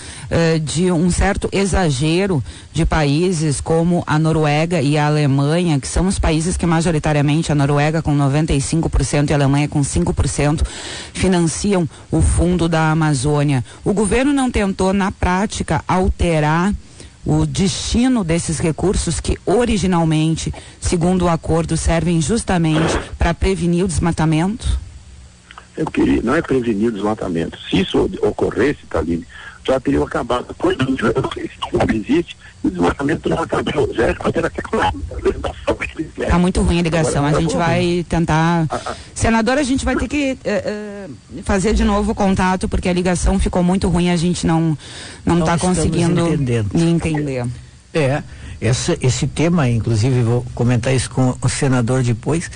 de um certo exagero de países como a Noruega e a Alemanha, que são os países que majoritariamente, a Noruega com 95% e a Alemanha com 5%, financiam o fundo da Amazônia. O governo não tentou, na prática, alterar o destino desses recursos que originalmente, segundo o acordo, servem justamente para prevenir o desmatamento? Não é prevenir o desmatamento. Se isso ocorresse, Taline, já teria acabado. Quando não existe, o desmatamento não acabou. Já era Está muito ruim a ligação. A gente vai tentar. Senador, a gente vai ter que fazer de novo o contato, porque a ligação ficou muito ruim, a gente não está conseguindo entender. Esse tema, inclusive, vou comentar isso com o senador depois.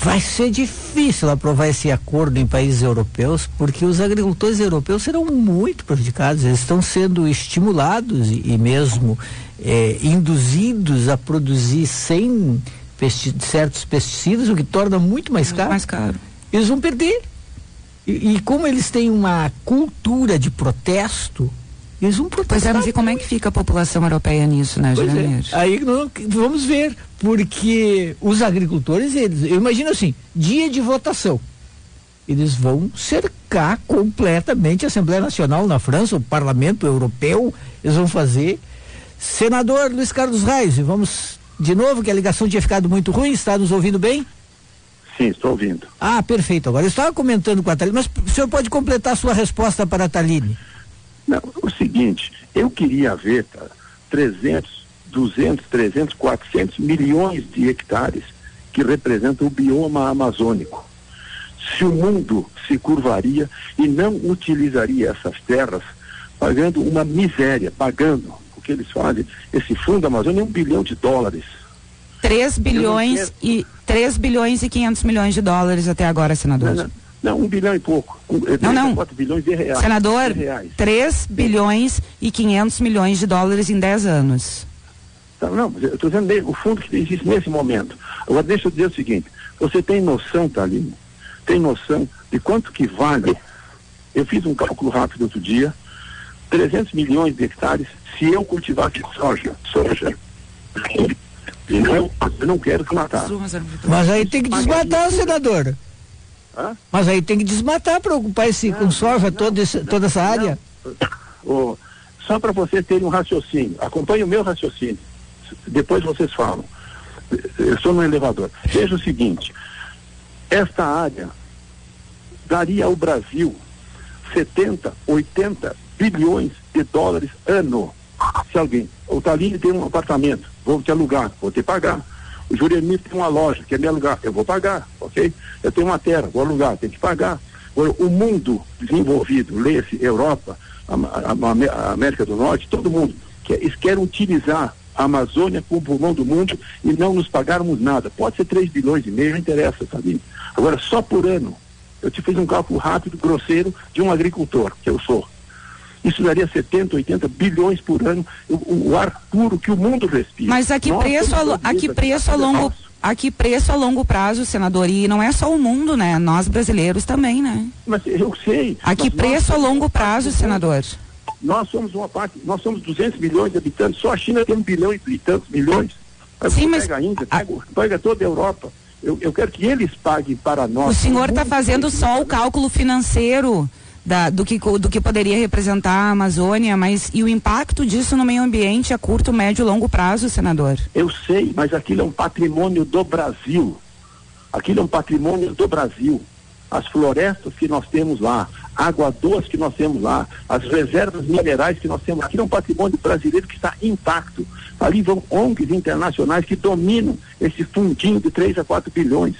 Vai ser difícil aprovar esse acordo em países europeus, porque os agricultores europeus serão muito prejudicados. Eles estão sendo estimulados e mesmo induzidos a produzir sem certos pesticidas, o que torna muito mais caro. Eles vão perder. E como eles têm uma cultura de protesto, eles vão protestar. Pois é, mas e como é que fica a população europeia nisso, né, Juranir? Aí vamos ver, porque os agricultores, eu imagino assim, dia de votação, eles vão cercar completamente a Assembleia Nacional na França, o Parlamento Europeu, eles vão fazer. Senador Luiz Carlos Reis, vamos de novo, que a ligação tinha ficado muito ruim, está nos ouvindo bem? Sim, estou ouvindo. Perfeito. Agora, eu estava comentando com a Taline, mas o senhor pode completar a sua resposta para a Taline? Não, o seguinte, eu queria ver 300, 200, 300, 400 milhões de hectares que representam o bioma amazônico. Se o mundo se curvaria e não utilizaria essas terras, pagando uma miséria, pagando o que eles fazem, esse fundo Amazônia é $1 bilhão. 3 bilhões e 500 milhões de dólares até agora, senador. Não, 1 bilhão e pouco. 4 bilhões de reais. Senador, 3 bilhões e 500 milhões de dólares em 10 anos. Não, eu estou dizendo o fundo que existe nesse momento. Agora, deixa eu dizer o seguinte, você tem noção, Taline, tem noção de quanto que vale? Eu fiz um cálculo rápido outro dia, 300 milhões de hectares, se eu cultivasse soja. Eu não quero desmatar. Mas aí tem que desmatar, senador. Mas aí tem que desmatar para ocupar com soja toda essa área. Só para vocês terem um raciocínio, acompanhe o meu raciocínio, depois vocês falam. Eu estou no elevador. Veja o seguinte, esta área daria ao Brasil 70, 80 bilhões de dólares ano. Se alguém, o Taline tem um apartamento, vou te alugar, vou te pagar. O Juranir tem uma loja, quer me alugar, eu vou pagar, ok? Eu tenho uma terra, vou alugar, tem que pagar. O mundo desenvolvido, lê-se Europa, a América do Norte, todo mundo, eles querem utilizar a Amazônia como pulmão do mundo e não nos pagarmos nada. Pode ser 3 bilhões e meio, não interessa, sabe? Agora, só por ano, Eu te fiz um cálculo rápido, grosseiro, de um agricultor, que eu sou. Isso daria 70, 80 bilhões por ano, o ar puro que o mundo respira. Mas a que preço a longo prazo, senador? E não é só o mundo, né? Nós brasileiros também, né? Mas eu sei. A que preço a longo prazo, senador? Nós somos uma parte, nós somos 200 milhões de habitantes, só a China tem 1 bilhão e tantos milhões. Aí sim, mas... Pega a Índia, pega toda a Europa. Eu quero que eles paguem para nós. O senhor está fazendo só o cálculo financeiro do que poderia representar a Amazônia, mas e o impacto disso no meio ambiente a curto, médio e longo prazo, senador? Eu sei, mas aquilo é um patrimônio do Brasil. Aquilo é um patrimônio do Brasil. As florestas que nós temos lá, a água doce que nós temos lá, as reservas minerais que nós temos, aquilo é um patrimônio brasileiro que está intacto. Ali vão ONGs internacionais que dominam esse fundinho de 3 a 4 bilhões.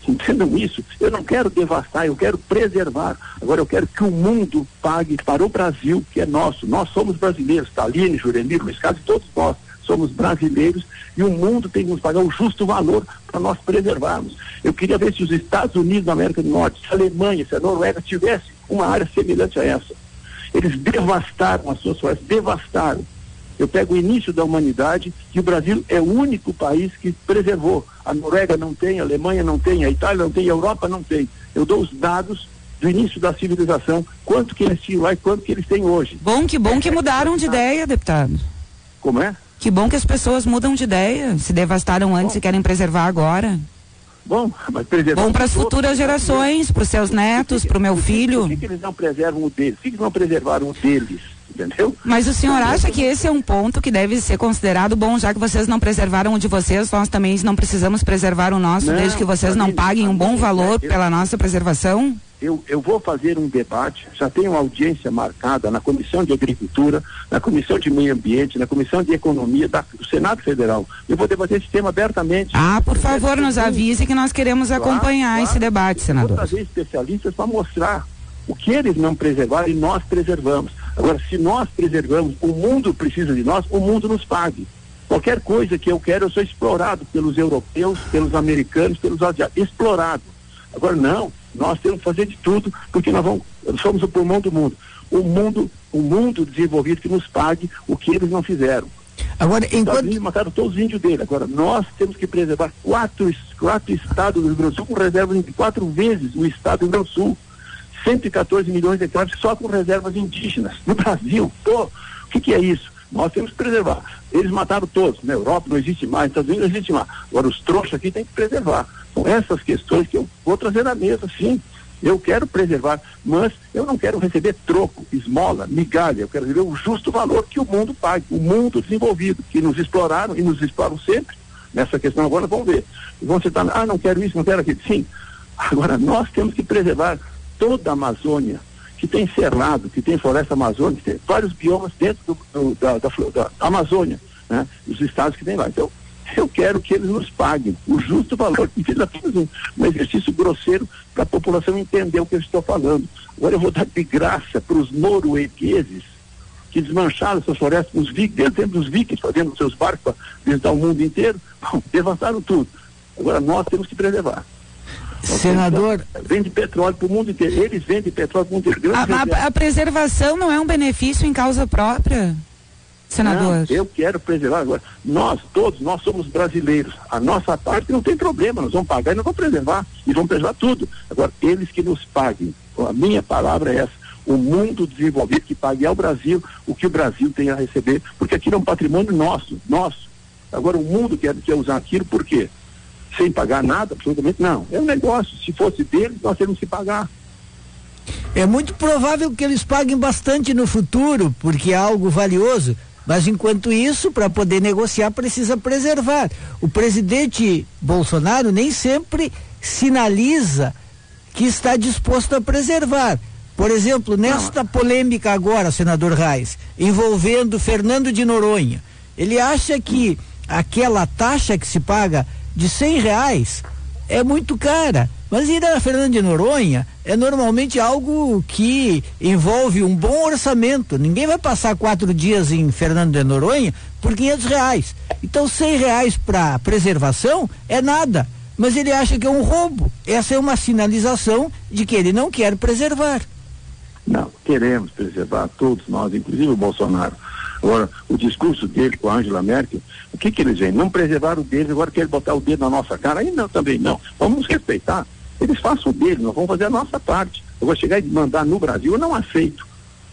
Entendam isso? Eu não quero devastar, eu quero preservar. Agora eu quero que o mundo pague para o Brasil, que é nosso. Nós somos brasileiros, Taline, Juremir, Luiz Carlos, todos nós somos brasileiros e o mundo tem que nos pagar o justo valor para nós preservarmos. Eu queria ver se os Estados Unidos da América do Norte, se a Alemanha, se a Noruega tivesse uma área semelhante a essa. Eles devastaram as suas florestas, devastaram. Eu pego o início da humanidade e o Brasil é o único país que preservou. A Noruega não tem, a Alemanha não tem, a Itália não tem, a Europa não tem. Eu dou os dados do início da civilização, quanto que eles tinham lá e quanto que eles têm hoje. Que bom que mudaram de ideia, deputado. Como é? Que bom que as pessoas mudam de ideia, se devastaram antes e querem preservar agora. Bom, mas preservar... Bom para as futuras gerações, para os seus netos, para o meu filho. Por que eles não preservam o deles? Por que eles não preservaram o deles? Entendeu? Mas o senhor acha que esse é um ponto que deve ser considerado bom, já que vocês não preservaram o de vocês, nós também não precisamos preservar o nosso, desde que vocês não paguem um bom valor pela nossa preservação? Eu vou fazer um debate, já tenho uma audiência marcada na Comissão de Agricultura, na Comissão de Meio Ambiente, na Comissão de Economia do Senado Federal. Eu vou debater esse tema abertamente. Por favor, nos avise que nós queremos acompanhar esse debate, senador. Eu vou trazer especialistas para mostrar o que eles não preservaram e nós preservamos. Agora, se nós preservamos, o mundo precisa de nós, o mundo nos pague. Qualquer coisa que eu quero, eu sou explorado pelos europeus, pelos americanos, pelos asiáticos, explorado. Agora, não, nós temos que fazer de tudo, porque nós somos o pulmão do mundo. O mundo desenvolvido que nos pague o que eles não fizeram. Agora, Eles mataram todos os índios dele. Agora, nós temos que preservar quatro estados do Rio Grande do Sul com reservas de 4 vezes o estado do Rio Grande do Sul. 114 milhões de hectares só com reservas indígenas no Brasil. O que é isso? Nós temos que preservar. Eles mataram todos. Na Europa não existe mais, nos Estados Unidos não existe mais. Agora os trouxas aqui tem que preservar. São essas questões que eu vou trazer na mesa, sim. Eu quero preservar, mas eu não quero receber troco, esmola, migalha. Eu quero receber o justo valor que o mundo pague, o mundo desenvolvido, que nos exploraram e nos exploram sempre. Nessa questão agora vamos ver. Vão citar, não quero isso, não quero aquilo. Sim. Agora nós temos que preservar toda a Amazônia, que tem cerrado, que tem floresta amazônica, que tem vários biomas dentro da Amazônia, né? Os estados que tem lá. Então, eu quero que eles nos paguem o justo valor, e fiz apenas um exercício grosseiro para a população entender o que eu estou falando. Agora eu vou dar de graça para os noruegueses que desmancharam essas florestas, os vikings, dentro dos vikings, fazendo seus barcos para visitar o mundo inteiro, devastaram tudo. Agora nós temos que preservar. Senador, vende petróleo para o mundo inteiro. Eles vendem petróleo para o mundo inteiro. A preservação não é um benefício em causa própria, senador? Não, eu quero preservar agora. Nós somos brasileiros. A nossa parte não tem problema, nós vamos pagar e nós vamos preservar. E vamos preservar tudo. Agora, eles que nos paguem. A minha palavra é essa. O mundo desenvolvido que pague ao Brasil o que o Brasil tem a receber, porque aquilo é um patrimônio nosso. Agora, o mundo quer usar aquilo por quê? Sem pagar nada, absolutamente não. É um negócio, se fosse deles, nós temos que pagar. É muito provável que eles paguem bastante no futuro, porque é algo valioso, mas enquanto isso, para poder negociar, precisa preservar. O presidente Bolsonaro nem sempre sinaliza que está disposto a preservar. Por exemplo, nesta polêmica agora, senador Reis, envolvendo Fernando de Noronha, ele acha que aquela taxa que se paga de R$100 é muito cara, mas ir a Fernando de Noronha é normalmente algo que envolve um bom orçamento. Ninguém vai passar 4 dias em Fernando de Noronha por R$500. Então R$100 para preservação é nada. mas ele acha que é um roubo. Essa é uma sinalização de que ele não quer preservar. Não, queremos preservar, todos nós, inclusive o Bolsonaro. Agora, o discurso dele com a Angela Merkel, o que eles veem? Não preservaram o deles, agora querem botar o dedo na nossa cara. Aí não, também não. Vamos nos respeitar. Eles façam o deles, nós vamos fazer a nossa parte. Eu vou chegar e mandar no Brasil, eu não aceito.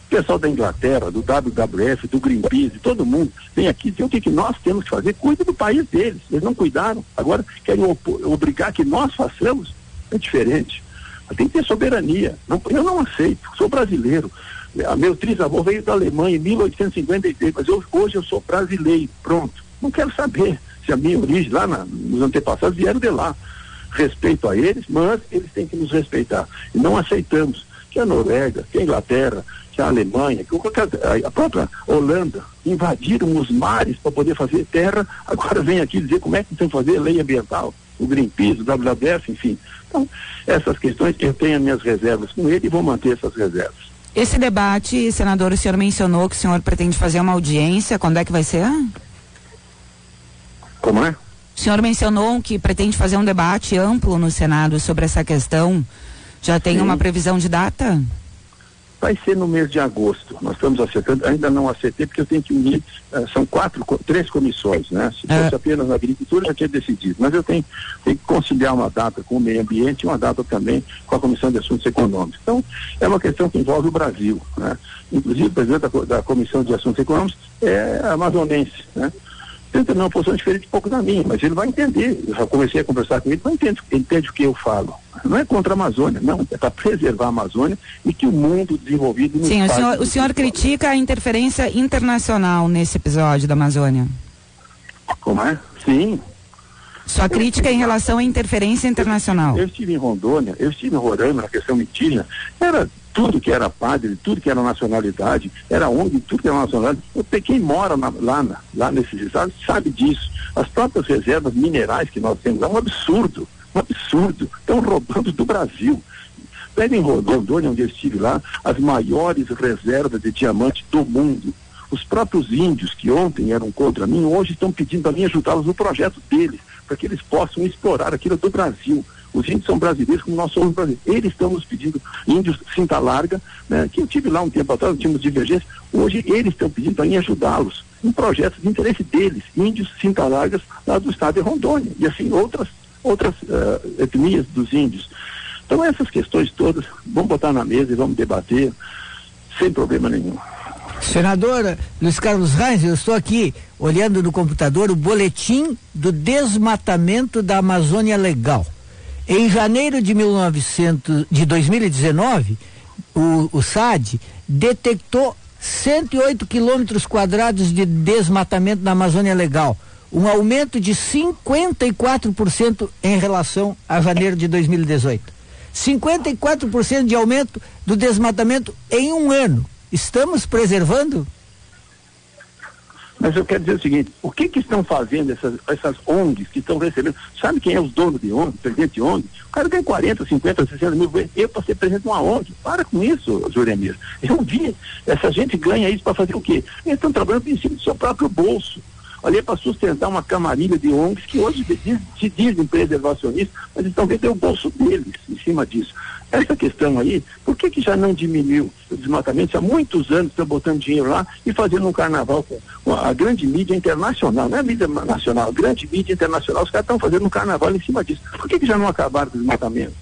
O pessoal da Inglaterra, do WWF, do Greenpeace, todo mundo vem aqui dizer o que nós temos que fazer. Cuida do país deles. Eles não cuidaram. Agora querem obrigar que nós façamos. É diferente. Tem que ter soberania. Eu não aceito. Sou brasileiro. Meu trisavô veio da Alemanha em 1856, mas hoje eu sou brasileiro. Pronto. Não quero saber se a minha origem lá nos antepassados vieram de lá. Respeito a eles, mas eles têm que nos respeitar. E não aceitamos que a Noruega, que a Inglaterra, que a Alemanha, que a própria Holanda invadiram os mares para poder fazer terra, agora vem aqui dizer como é que tem que fazer lei ambiental, o Greenpeace, o WWF, enfim. Então, essas questões eu tenho as minhas reservas com ele e vou manter essas reservas. Esse debate, senador, o senhor mencionou que o senhor pretende fazer uma audiência, quando é que vai ser? Como é? O senhor mencionou que pretende fazer um debate amplo no Senado sobre essa questão. Já tem uma previsão de data? Vai ser no mês de agosto. Nós estamos acertando, ainda não acertei porque eu tenho que unir, são 3 comissões, né? Se fosse apenas na agricultura, eu já tinha decidido. Mas eu tenho que conciliar uma data com o meio ambiente e uma data também com a Comissão de Assuntos Econômicos. Então, é uma questão que envolve o Brasil, né? Inclusive, o presidente da Comissão de Assuntos Econômicos é amazonense, né? Tenta uma posição diferente um pouco da minha, mas ele vai entender. Eu já comecei a conversar com ele, ele entende o que eu falo. Não é contra a Amazônia, não, é para preservar a Amazônia e que o mundo desenvolvido... Sim, o senhor critica a interferência internacional nesse episódio da Amazônia. Como é? Sim. Sua crítica em relação à interferência internacional. Eu estive em Rondônia, eu estive em Roraima, na questão indígena, era tudo que era padre, tudo que era nacionalidade, era ONG, tudo que era nacionalidade. Quem mora lá nesses estados sabe disso. As próprias reservas minerais que nós temos, é um absurdo. Estão roubando do Brasil. Pega em Rondônia, onde eu estive lá, as maiores reservas de diamante do mundo. Os próprios índios que ontem eram contra mim, hoje estão pedindo para mim ajudá-los no projeto deles, para que eles possam explorar aquilo do Brasil. Os índios são brasileiros como nós somos brasileiros. Eles estão nos pedindo, índios Cinta Larga, né, que eu tive lá um tempo atrás, tínhamos divergência, hoje eles estão pedindo para mim ajudá-los em projetos de interesse deles, índios Cinta Largas lá do estado de Rondônia, e assim outras etnias dos índios. Então essas questões todas, vamos botar na mesa e vamos debater sem problema nenhum. Senadora Luiz Carlos Reis, eu estou aqui olhando no computador o boletim do desmatamento da Amazônia Legal. Em janeiro de 2019, o SAD detectou 108 quilômetros quadrados de desmatamento na Amazônia Legal, um aumento de 54% em relação a janeiro de 2018. 54% de aumento do desmatamento em um ano. Estamos preservando? Mas eu quero dizer o seguinte, o que estão fazendo essas ONGs que estão recebendo? Sabe quem é os donos de ONG, presidente de ONG? O cara ganha 40, 50, 60 mil, eu para ser presidente de uma ONG. Para com isso, Juremir. Eu vi, essa gente ganha isso para fazer o quê? Eles estão trabalhando em cima do seu próprio bolso. Ali é para sustentar uma camarilha de ONGs que hoje se dizem preservacionistas, mas estão vendo o bolso deles em cima disso. Essa questão aí, por que já não diminuiu o desmatamento? Há muitos anos estão botando dinheiro lá e fazendo um carnaval com a grande mídia internacional, não é a mídia nacional, a grande mídia internacional, os caras estão fazendo um carnaval em cima disso. Por que já não acabaram com o desmatamento?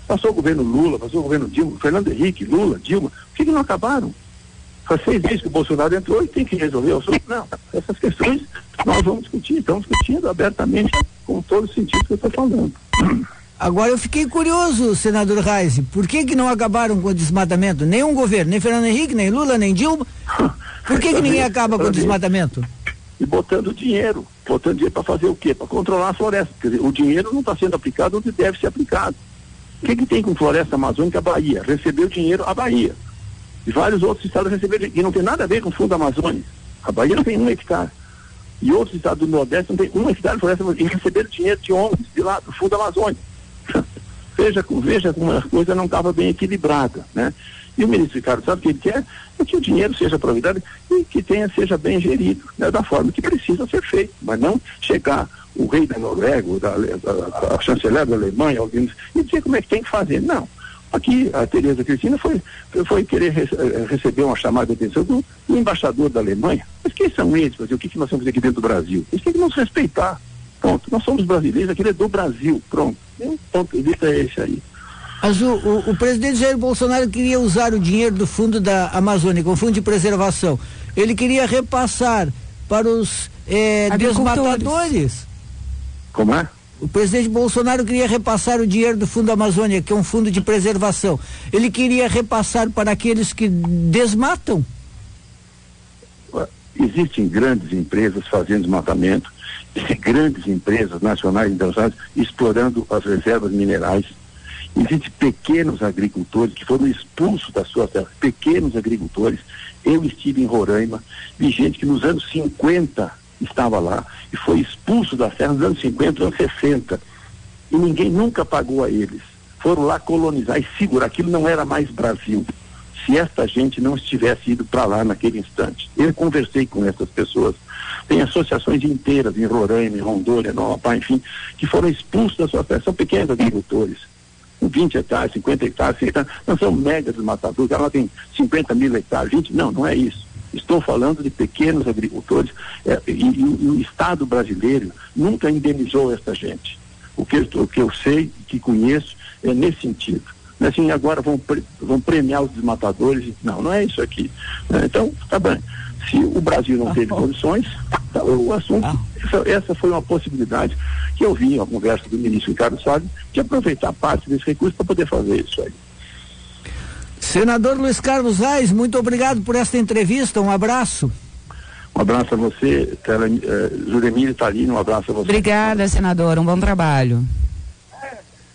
Passou o governo Lula, passou o governo Dilma, Fernando Henrique, Lula, Dilma, por que não acabaram? Faz 6 meses que o Bolsonaro entrou e tem que resolver. Não, essas questões nós vamos discutir, estamos discutindo abertamente com todo o sentido que eu estou falando. Agora eu fiquei curioso, senador Reis, por que não acabaram com o desmatamento? Nenhum governo, nem Fernando Henrique, nem Lula, nem Dilma. Por que ninguém acaba com o desmatamento? E botando dinheiro para fazer o quê? Para controlar a floresta. Quer dizer, o dinheiro não está sendo aplicado onde deve ser aplicado. O que tem com floresta amazônica? A Bahia. Recebeu dinheiro a Bahia. E vários outros estados receberam dinheiro. E não tem nada a ver com o Fundo Amazônia. A Bahia não tem 1 hectare. E outros estados do Nordeste não tem 1 hectare de floresta amazônica. E receberam dinheiro de ONGs de lá, do Fundo Amazônia. Veja como a coisa não estava bem equilibrada, né? E o ministro Ricardo sabe o que ele quer? É que o dinheiro seja aproveitado e que seja bem gerido, né? Da forma que precisa ser feito, mas não chegar o rei da Noruega, a chanceler da Alemanha, alguém, e dizer como é que tem que fazer. Não. Aqui a Tereza Cristina foi querer receber uma chamada de atenção do embaixador da Alemanha. Mas quem são eles? O que nós temos aqui dentro do Brasil? Eles têm que nos respeitar. Pronto. Nós somos brasileiros, aquilo é do Brasil. Pronto. O ponto de vista é esse aí. Mas o presidente Jair Bolsonaro queria usar o dinheiro do fundo da Amazônia, o fundo de preservação. Ele queria repassar para os desmatadores. Como é? O presidente Bolsonaro queria repassar o dinheiro do Fundo Amazônia, que é um fundo de preservação. Ele queria repassar para aqueles que desmatam. Existem grandes empresas fazendo desmatamento, grandes empresas nacionais e internacionais explorando as reservas minerais. Existem pequenos agricultores que foram expulsos das suas terras, pequenos agricultores. Eu estive em Roraima, vi gente que nos anos 50 estava lá e foi expulso das terras nos anos 50, anos 60. E ninguém nunca pagou a eles. Foram lá colonizar e segurar. Aquilo não era mais Brasil. Se esta gente não estivesse ido para lá naquele instante. Eu conversei com essas pessoas. Tem associações inteiras em Roraima, em Rondônia, no Amapá, enfim, que foram expulsos das suas terras. São pequenos agricultores. Com 20 hectares, 50 hectares, 60 hectares. Não são mega desmatadores. Ela tem 50 mil hectares, 20. Não é isso. Estou falando de pequenos agricultores e o Estado brasileiro nunca indenizou essa gente. O que eu sei, que conheço, é nesse sentido. Assim, agora vão premiar os desmatadores. Não é isso aqui. Então, tá bem. Se o Brasil não teve condições, tá, o assunto, essa foi uma possibilidade que eu vi, a conversa do ministro Ricardo Salles, de aproveitar parte desse recurso para poder fazer isso aí. Senador Luiz Carlos Reis, muito obrigado por esta entrevista, um abraço. Um abraço a você, Juremir Talino, um abraço a você. Obrigada, senador, um bom trabalho.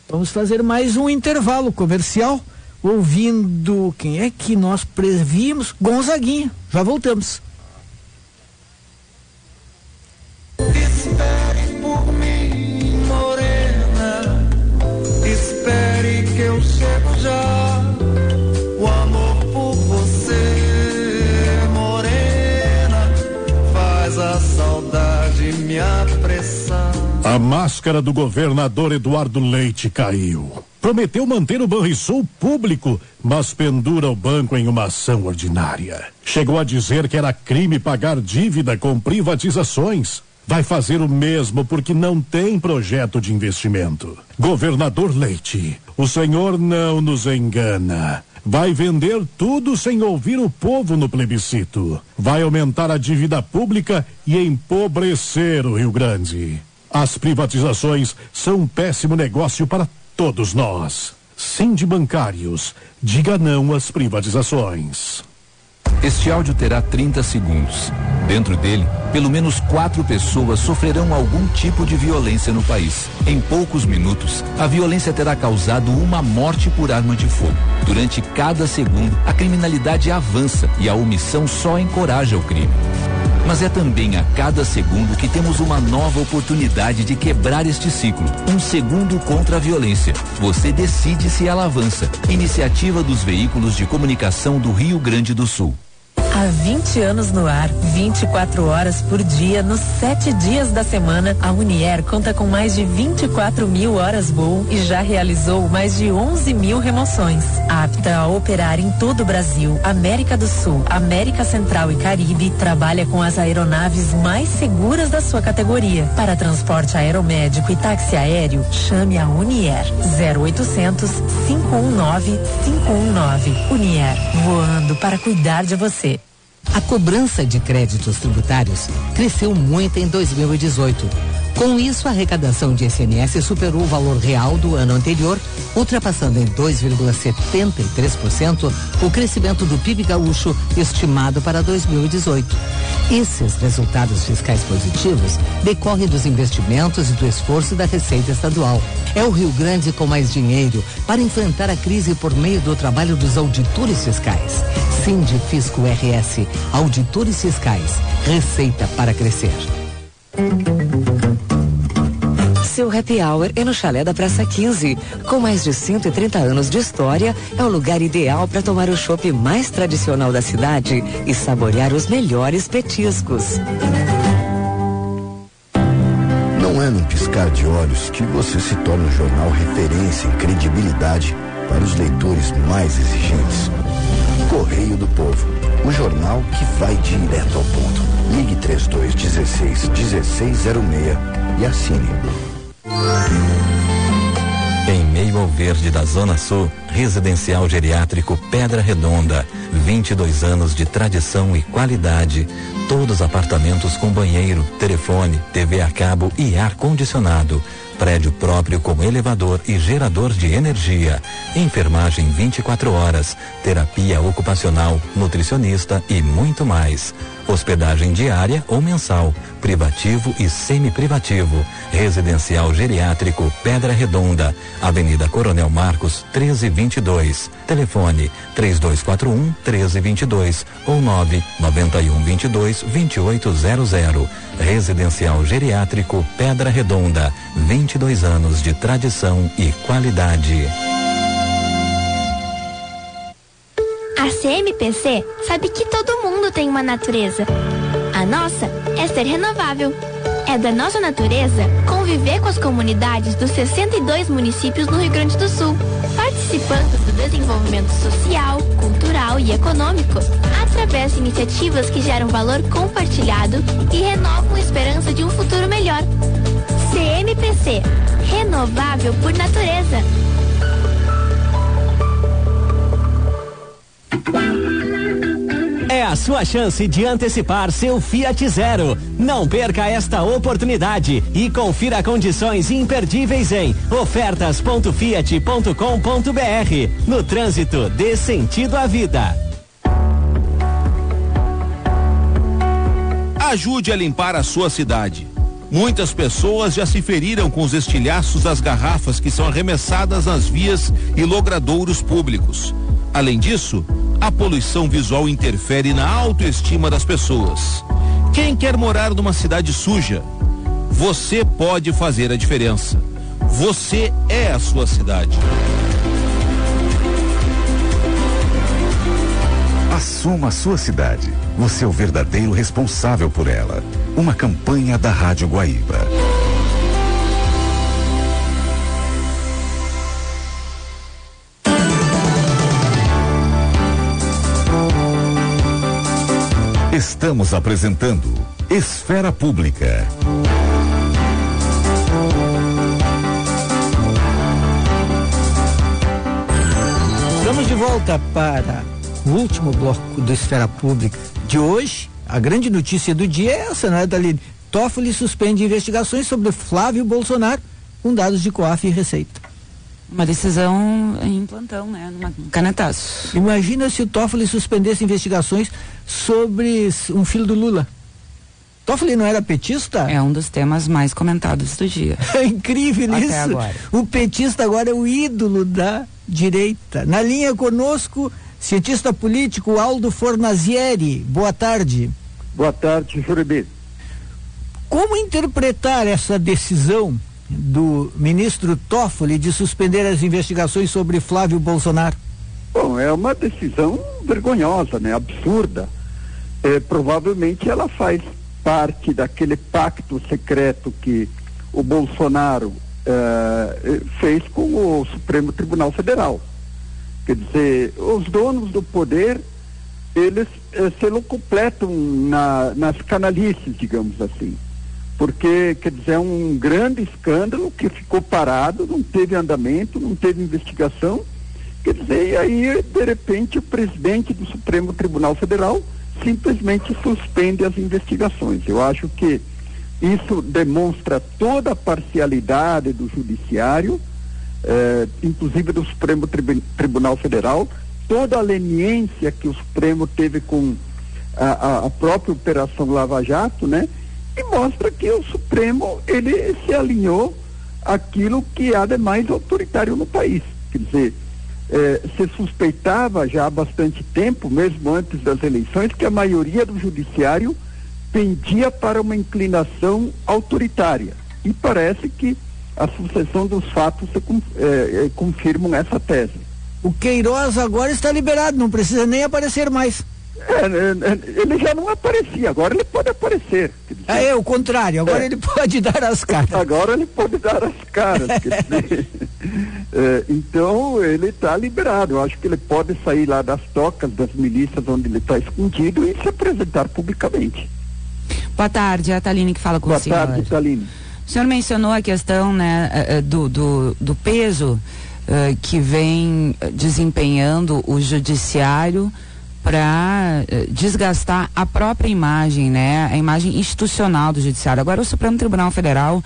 Vamos fazer mais um intervalo comercial, ouvindo quem é que nós prevíamos, Gonzaguinha. Já voltamos. Espere por mim, morena, espere que eu chego já. O amor por você, morena, faz a saudade me apressar. A máscara do governador Eduardo Leite caiu. Prometeu manter o Banrisul público, mas pendura o banco em uma ação ordinária. Chegou a dizer que era crime pagar dívida com privatizações. Vai fazer o mesmo porque não tem projeto de investimento. Governador Leite, o senhor não nos engana. Vai vender tudo sem ouvir o povo no plebiscito. Vai aumentar a dívida pública e empobrecer o Rio Grande. As privatizações são um péssimo negócio para todos nós. Sindibancários, diga não às privatizações. Este áudio terá 30 segundos. Dentro dele, pelo menos 4 pessoas sofrerão algum tipo de violência no país. Em poucos minutos, a violência terá causado uma morte por arma de fogo. Durante cada segundo, a criminalidade avança e a omissão só encoraja o crime. Mas é também a cada segundo que temos uma nova oportunidade de quebrar este ciclo. Um segundo contra a violência. Você decide se ela avança. Iniciativa dos veículos de comunicação do Rio Grande do Sul. Há 20 anos no ar, 24 horas por dia, nos 7 dias da semana, a Unier conta com mais de 24 mil horas voo e já realizou mais de 11 mil remoções. Apta a operar em todo o Brasil, América do Sul, América Central e Caribe, trabalha com as aeronaves mais seguras da sua categoria. Para transporte aeromédico e táxi aéreo, chame a Unier. 0800 519 519. Unier, voando para cuidar de você. A cobrança de créditos tributários cresceu muito em 2018. Com isso, a arrecadação de ICMS superou o valor real do ano anterior, ultrapassando em 2,73% o crescimento do PIB gaúcho estimado para 2018. Esses resultados fiscais positivos decorrem dos investimentos e do esforço da Receita Estadual. É o Rio Grande com mais dinheiro para enfrentar a crise por meio do trabalho dos auditores fiscais. Sindifisco RS, auditores fiscais, Receita para crescer. Seu happy hour é no Chalé da Praça 15. Com mais de 130 anos de história, é o lugar ideal para tomar o chopp mais tradicional da cidade e saborear os melhores petiscos. Não é num piscar de olhos que você se torna um jornal referência em credibilidade para os leitores mais exigentes. Correio do Povo, o jornal que vai direto ao ponto. Ligue 3216-1606 e assine. Em meio ao verde da Zona Sul, Residencial Geriátrico Pedra Redonda, 22 anos de tradição e qualidade. Todos apartamentos com banheiro, telefone, TV a cabo e ar-condicionado. Prédio próprio com elevador e gerador de energia. Enfermagem 24 horas, terapia ocupacional, nutricionista e muito mais. Hospedagem diária ou mensal, privativo e semi-privativo. Residencial Geriátrico Pedra Redonda, Avenida Coronel Marcos, 1322. Telefone 3241-1322 ou 99122-2800. Residencial Geriátrico Pedra Redonda, 22 anos de tradição e qualidade. A CMPC sabe que todo mundo tem uma natureza. A nossa é ser renovável. É da nossa natureza conviver com as comunidades dos 62 municípios no Rio Grande do Sul, participando do desenvolvimento social, cultural e econômico, através de iniciativas que geram valor compartilhado e renovam a esperança de um futuro melhor. CMPC, renovável por natureza. É a sua chance de antecipar seu Fiat Zero. Não perca esta oportunidade e confira condições imperdíveis em ofertas.fiat.com.br. No trânsito, dê sentido à vida. Ajude a limpar a sua cidade. Muitas pessoas já se feriram com os estilhaços das garrafas que são arremessadas nas vias e logradouros públicos. Além disso, a poluição visual interfere na autoestima das pessoas. Quem quer morar numa cidade suja? Você pode fazer a diferença. Você é a sua cidade. Assuma a sua cidade. Você é o verdadeiro responsável por ela. Uma campanha da Rádio Guaíba. Estamos apresentando Esfera Pública. Estamos de volta para o último bloco do Esfera Pública de hoje. A grande notícia do dia é essa, né, Daline? Toffoli suspende investigações sobre Flávio Bolsonaro com dados de COAF e Receita. Uma decisão em plantão, né? Numa canetaço. Imagina se o Toffoli suspendesse investigações sobre um filho do Lula. Toffoli não era petista? É um dos temas mais comentados do dia. É incrível até isso. Agora. O petista agora é o ídolo da direita. Na linha conosco, cientista político Aldo Fornazieri. Boa tarde. Boa tarde, Juribê. Como interpretar essa decisão do ministro Toffoli de suspender as investigações sobre Flávio Bolsonaro? Bom, é uma decisão vergonhosa, né? Absurda. Provavelmente ela faz parte daquele pacto secreto que o Bolsonaro fez com o Supremo Tribunal Federal. Quer dizer, os donos do poder, eles se locupletam nas canalices, digamos assim. Porque, quer dizer, é um grande escândalo que ficou parado, não teve andamento, não teve investigação. Quer dizer, e aí, de repente, o presidente do Supremo Tribunal Federal simplesmente suspende as investigações. Eu acho que isso demonstra toda a parcialidade do judiciário, inclusive do Supremo Tribunal Federal, toda a leniência que o Supremo teve com a própria Operação Lava Jato, né? E mostra que o Supremo, ele se alinhou àquilo que há de mais autoritário no país. Quer dizer, se suspeitava já há bastante tempo, mesmo antes das eleições, que a maioria do judiciário pendia para uma inclinação autoritária. E parece que a sucessão dos fatos confirmam essa tese. O Queiroz agora está liberado, não precisa nem aparecer mais. Ele já não aparecia, agora ele pode aparecer. É o contrário, agora ele pode dar as caras. Agora ele pode dar as caras. Então ele está liberado. Eu acho que ele pode sair lá das tocas, das milícias onde ele está escondido e se apresentar publicamente. Boa tarde, é a Thaline que fala com o senhor. Boa tarde, Thaline. O senhor mencionou a questão, né, do peso que vem desempenhando o judiciário para desgastar a própria imagem, né, a imagem institucional do judiciário. Agora o Supremo Tribunal Federal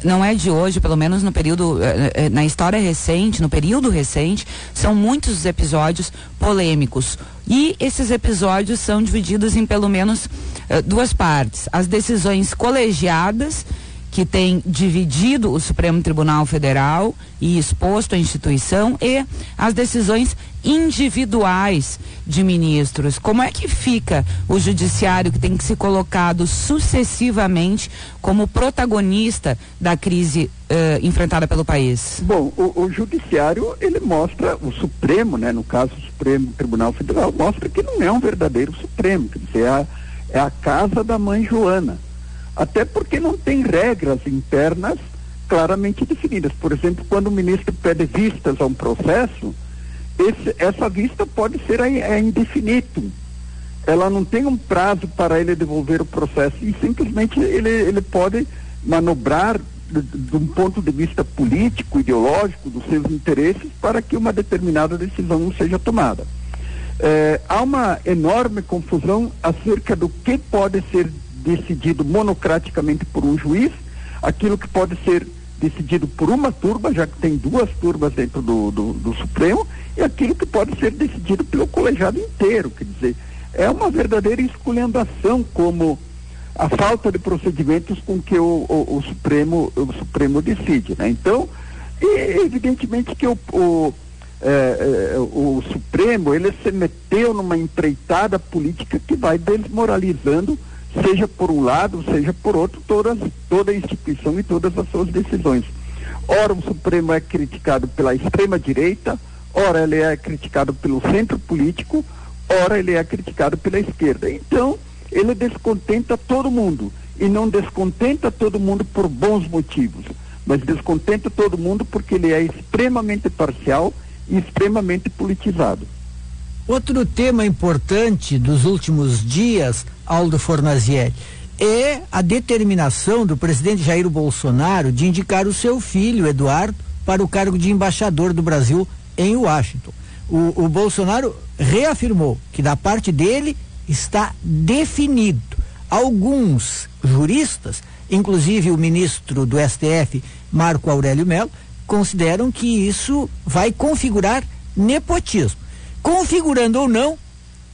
não é de hoje, pelo menos no período, na história recente, no período recente, são muitos episódios polêmicos. E esses episódios são divididos em pelo menos duas partes. As decisões colegiadas, que tem dividido o Supremo Tribunal Federal e exposto a instituição, e as decisões individuais de ministros. Como é que fica o judiciário, que tem que se colocado sucessivamente como protagonista da crise enfrentada pelo país? Bom, o judiciário, ele mostra, o Supremo, né, no caso o Supremo Tribunal Federal, mostra que não é um verdadeiro Supremo, quer dizer, é a casa da mãe Joana. Até porque não tem regras internas claramente definidas. Por exemplo, quando o ministro pede vistas a um processo, essa vista pode ser a indefinitum. Ela não tem um prazo para ele devolver o processo e simplesmente ele pode manobrar de um ponto de vista político, ideológico, dos seus interesses, para que uma determinada decisão não seja tomada. Há uma enorme confusão acerca do que pode ser decidido monocraticamente por um juiz, aquilo que pode ser decidido por uma turma, já que tem duas turmas dentro do Supremo, e aquilo que pode ser decidido pelo colegiado inteiro. Quer dizer, é uma verdadeira esculhambação como a falta de procedimentos com que o Supremo decide, né? Então, evidentemente que o Supremo, ele se meteu numa empreitada política que vai desmoralizando, seja por um lado, seja por outro, toda a instituição e todas as suas decisões. Ora o Supremo é criticado pela extrema-direita, ora ele é criticado pelo centro político, ora ele é criticado pela esquerda. Então, ele descontenta todo mundo, e não descontenta todo mundo por bons motivos, mas descontenta todo mundo porque ele é extremamente parcial e extremamente politizado. Outro tema importante dos últimos dias, Aldo Fornazieri, é a determinação do presidente Jair Bolsonaro de indicar o seu filho, Eduardo, para o cargo de embaixador do Brasil em Washington. O Bolsonaro reafirmou que da parte dele está definido. Alguns juristas, inclusive o ministro do STF, Marco Aurélio Mello, consideram que isso vai configurar nepotismo. Configurando ou não,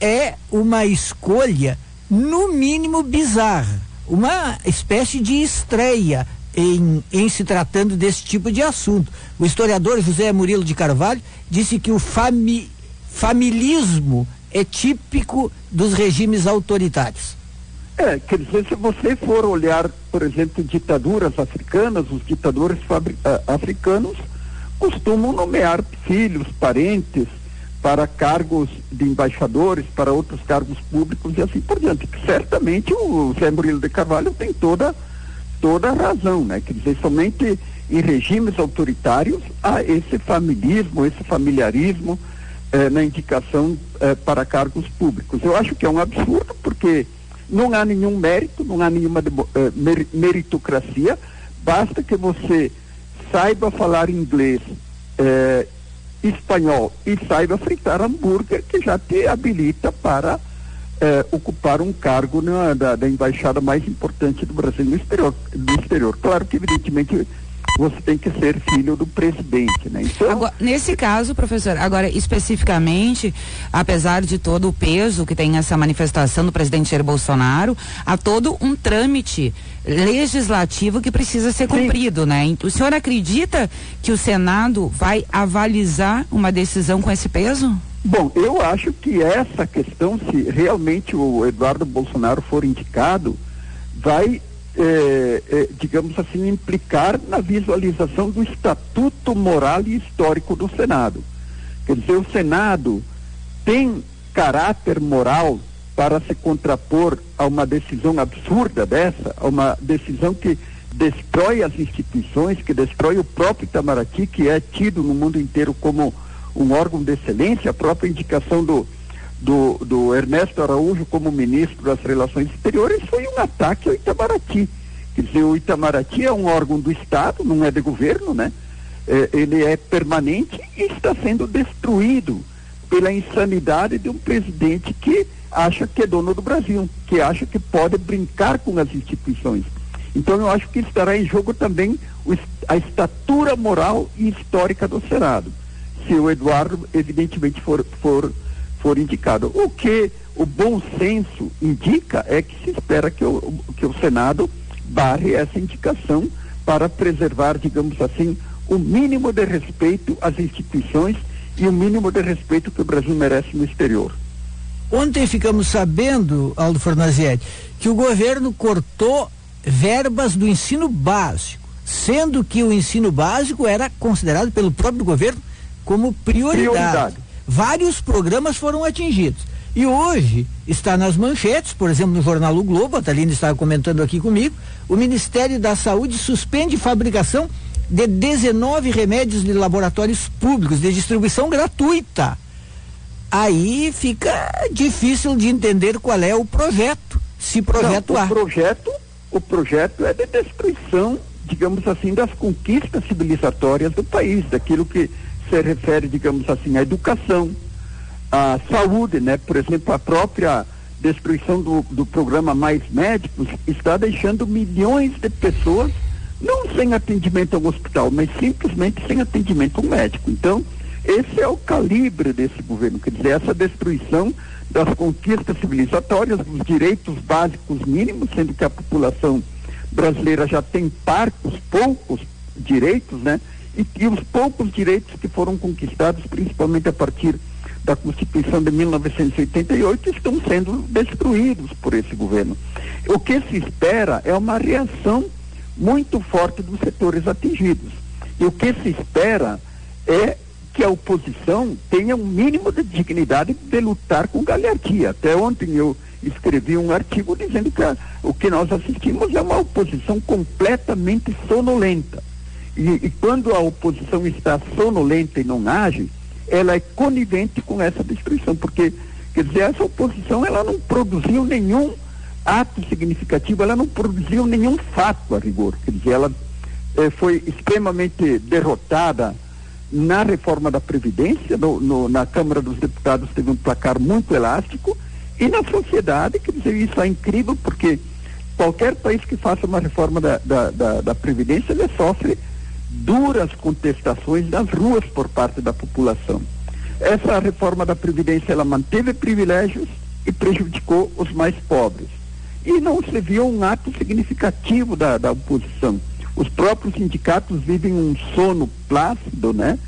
é uma escolha, no mínimo, bizarra. Uma espécie de estreia em se tratando desse tipo de assunto. O historiador José Murilo de Carvalho disse que o familismo é típico dos regimes autoritários. Quer dizer, se você for olhar, por exemplo, ditaduras africanas, os ditadores africanos costumam nomear filhos, parentes, para cargos de embaixadores, para outros cargos públicos e assim por diante. Certamente o Zé Murilo de Carvalho tem toda a razão, né? Quer dizer, somente em regimes autoritários há esse familismo, esse familiarismo na indicação para cargos públicos. Eu acho que é um absurdo, porque não há nenhum mérito, não há nenhuma meritocracia, basta que você saiba falar inglês, espanhol e saiba fritar hambúrguer, que já te habilita para ocupar um cargo da embaixada mais importante do Brasil no exterior. Claro que, evidentemente, você tem que ser filho do presidente, né? Então, agora, nesse caso, professor, agora especificamente, apesar de todo o peso que tem essa manifestação do presidente Jair Bolsonaro, há todo um trâmite legislativo que precisa ser cumprido, né? O senhor acredita que o Senado vai avalizar uma decisão com esse peso? Bom, eu acho que essa questão, se realmente o Eduardo Bolsonaro for indicado, vai digamos assim, implicar na visualização do estatuto moral e histórico do Senado. Quer dizer, o Senado tem caráter moral para se contrapor a uma decisão absurda dessa, a uma decisão que destrói as instituições, que destrói o próprio Itamaraty, que é tido no mundo inteiro como um órgão de excelência. A própria indicação do Ernesto Araújo como ministro das Relações Exteriores foi um ataque ao Itamaraty. Quer dizer, o Itamaraty é um órgão do Estado, não é de governo, né? Ele é permanente e está sendo destruído pela insanidade de um presidente que acha que é dono do Brasil, que acha que pode brincar com as instituições. Então eu acho que estará em jogo também a estatura moral e histórica do Senado, se o Eduardo evidentemente for indicado. O que o bom senso indica é que se espera que o Senado barre essa indicação para preservar, digamos assim, o mínimo de respeito às instituições e o mínimo de respeito que o Brasil merece no exterior. Ontem ficamos sabendo, Aldo Fornazieri, que o governo cortou verbas do ensino básico, sendo que o ensino básico era considerado pelo próprio governo como prioridade. Vários programas foram atingidos. E hoje está nas manchetes, por exemplo, no jornal O Globo, a Thalina estava comentando aqui comigo, o Ministério da Saúde suspende fabricação de 19 remédios de laboratórios públicos de distribuição gratuita. Aí fica difícil de entender qual é o projeto, se projeto há. O projeto é de destruição, digamos assim, das conquistas civilizatórias do país, daquilo que se refere, digamos assim, à educação, à saúde, né? Por exemplo, a própria destruição do programa Mais Médicos está deixando milhões de pessoas não sem atendimento ao hospital, mas simplesmente sem atendimento ao médico. Então, esse é o calibre desse governo, quer dizer, essa destruição das conquistas civilizatórias, dos direitos básicos mínimos, sendo que a população brasileira já tem poucos direitos, né? E os poucos direitos que foram conquistados, principalmente a partir da Constituição de 1988, estão sendo destruídos por esse governo. O que se espera é uma reação muito forte dos setores atingidos. E o que se espera é que a oposição tenha um mínimo de dignidade de lutar com galhardia. Até ontem eu escrevi um artigo dizendo que o que nós assistimos é uma oposição completamente sonolenta. E quando a oposição está sonolenta e não age, ela é conivente com essa destruição, porque, quer dizer, essa oposição, ela não produziu nenhum ato significativo, ela não produziu nenhum fato a rigor, quer dizer, ela foi extremamente derrotada na reforma da Previdência, na Câmara dos Deputados teve um placar muito elástico, e na sociedade, quer dizer, isso é incrível, porque qualquer país que faça uma reforma da Previdência, ele sofre duras contestações nas ruas por parte da população. Essa reforma da Previdência, ela manteve privilégios e prejudicou os mais pobres. E não se viu um ato significativo da oposição. Os próprios sindicatos vivem um sono plácido, né?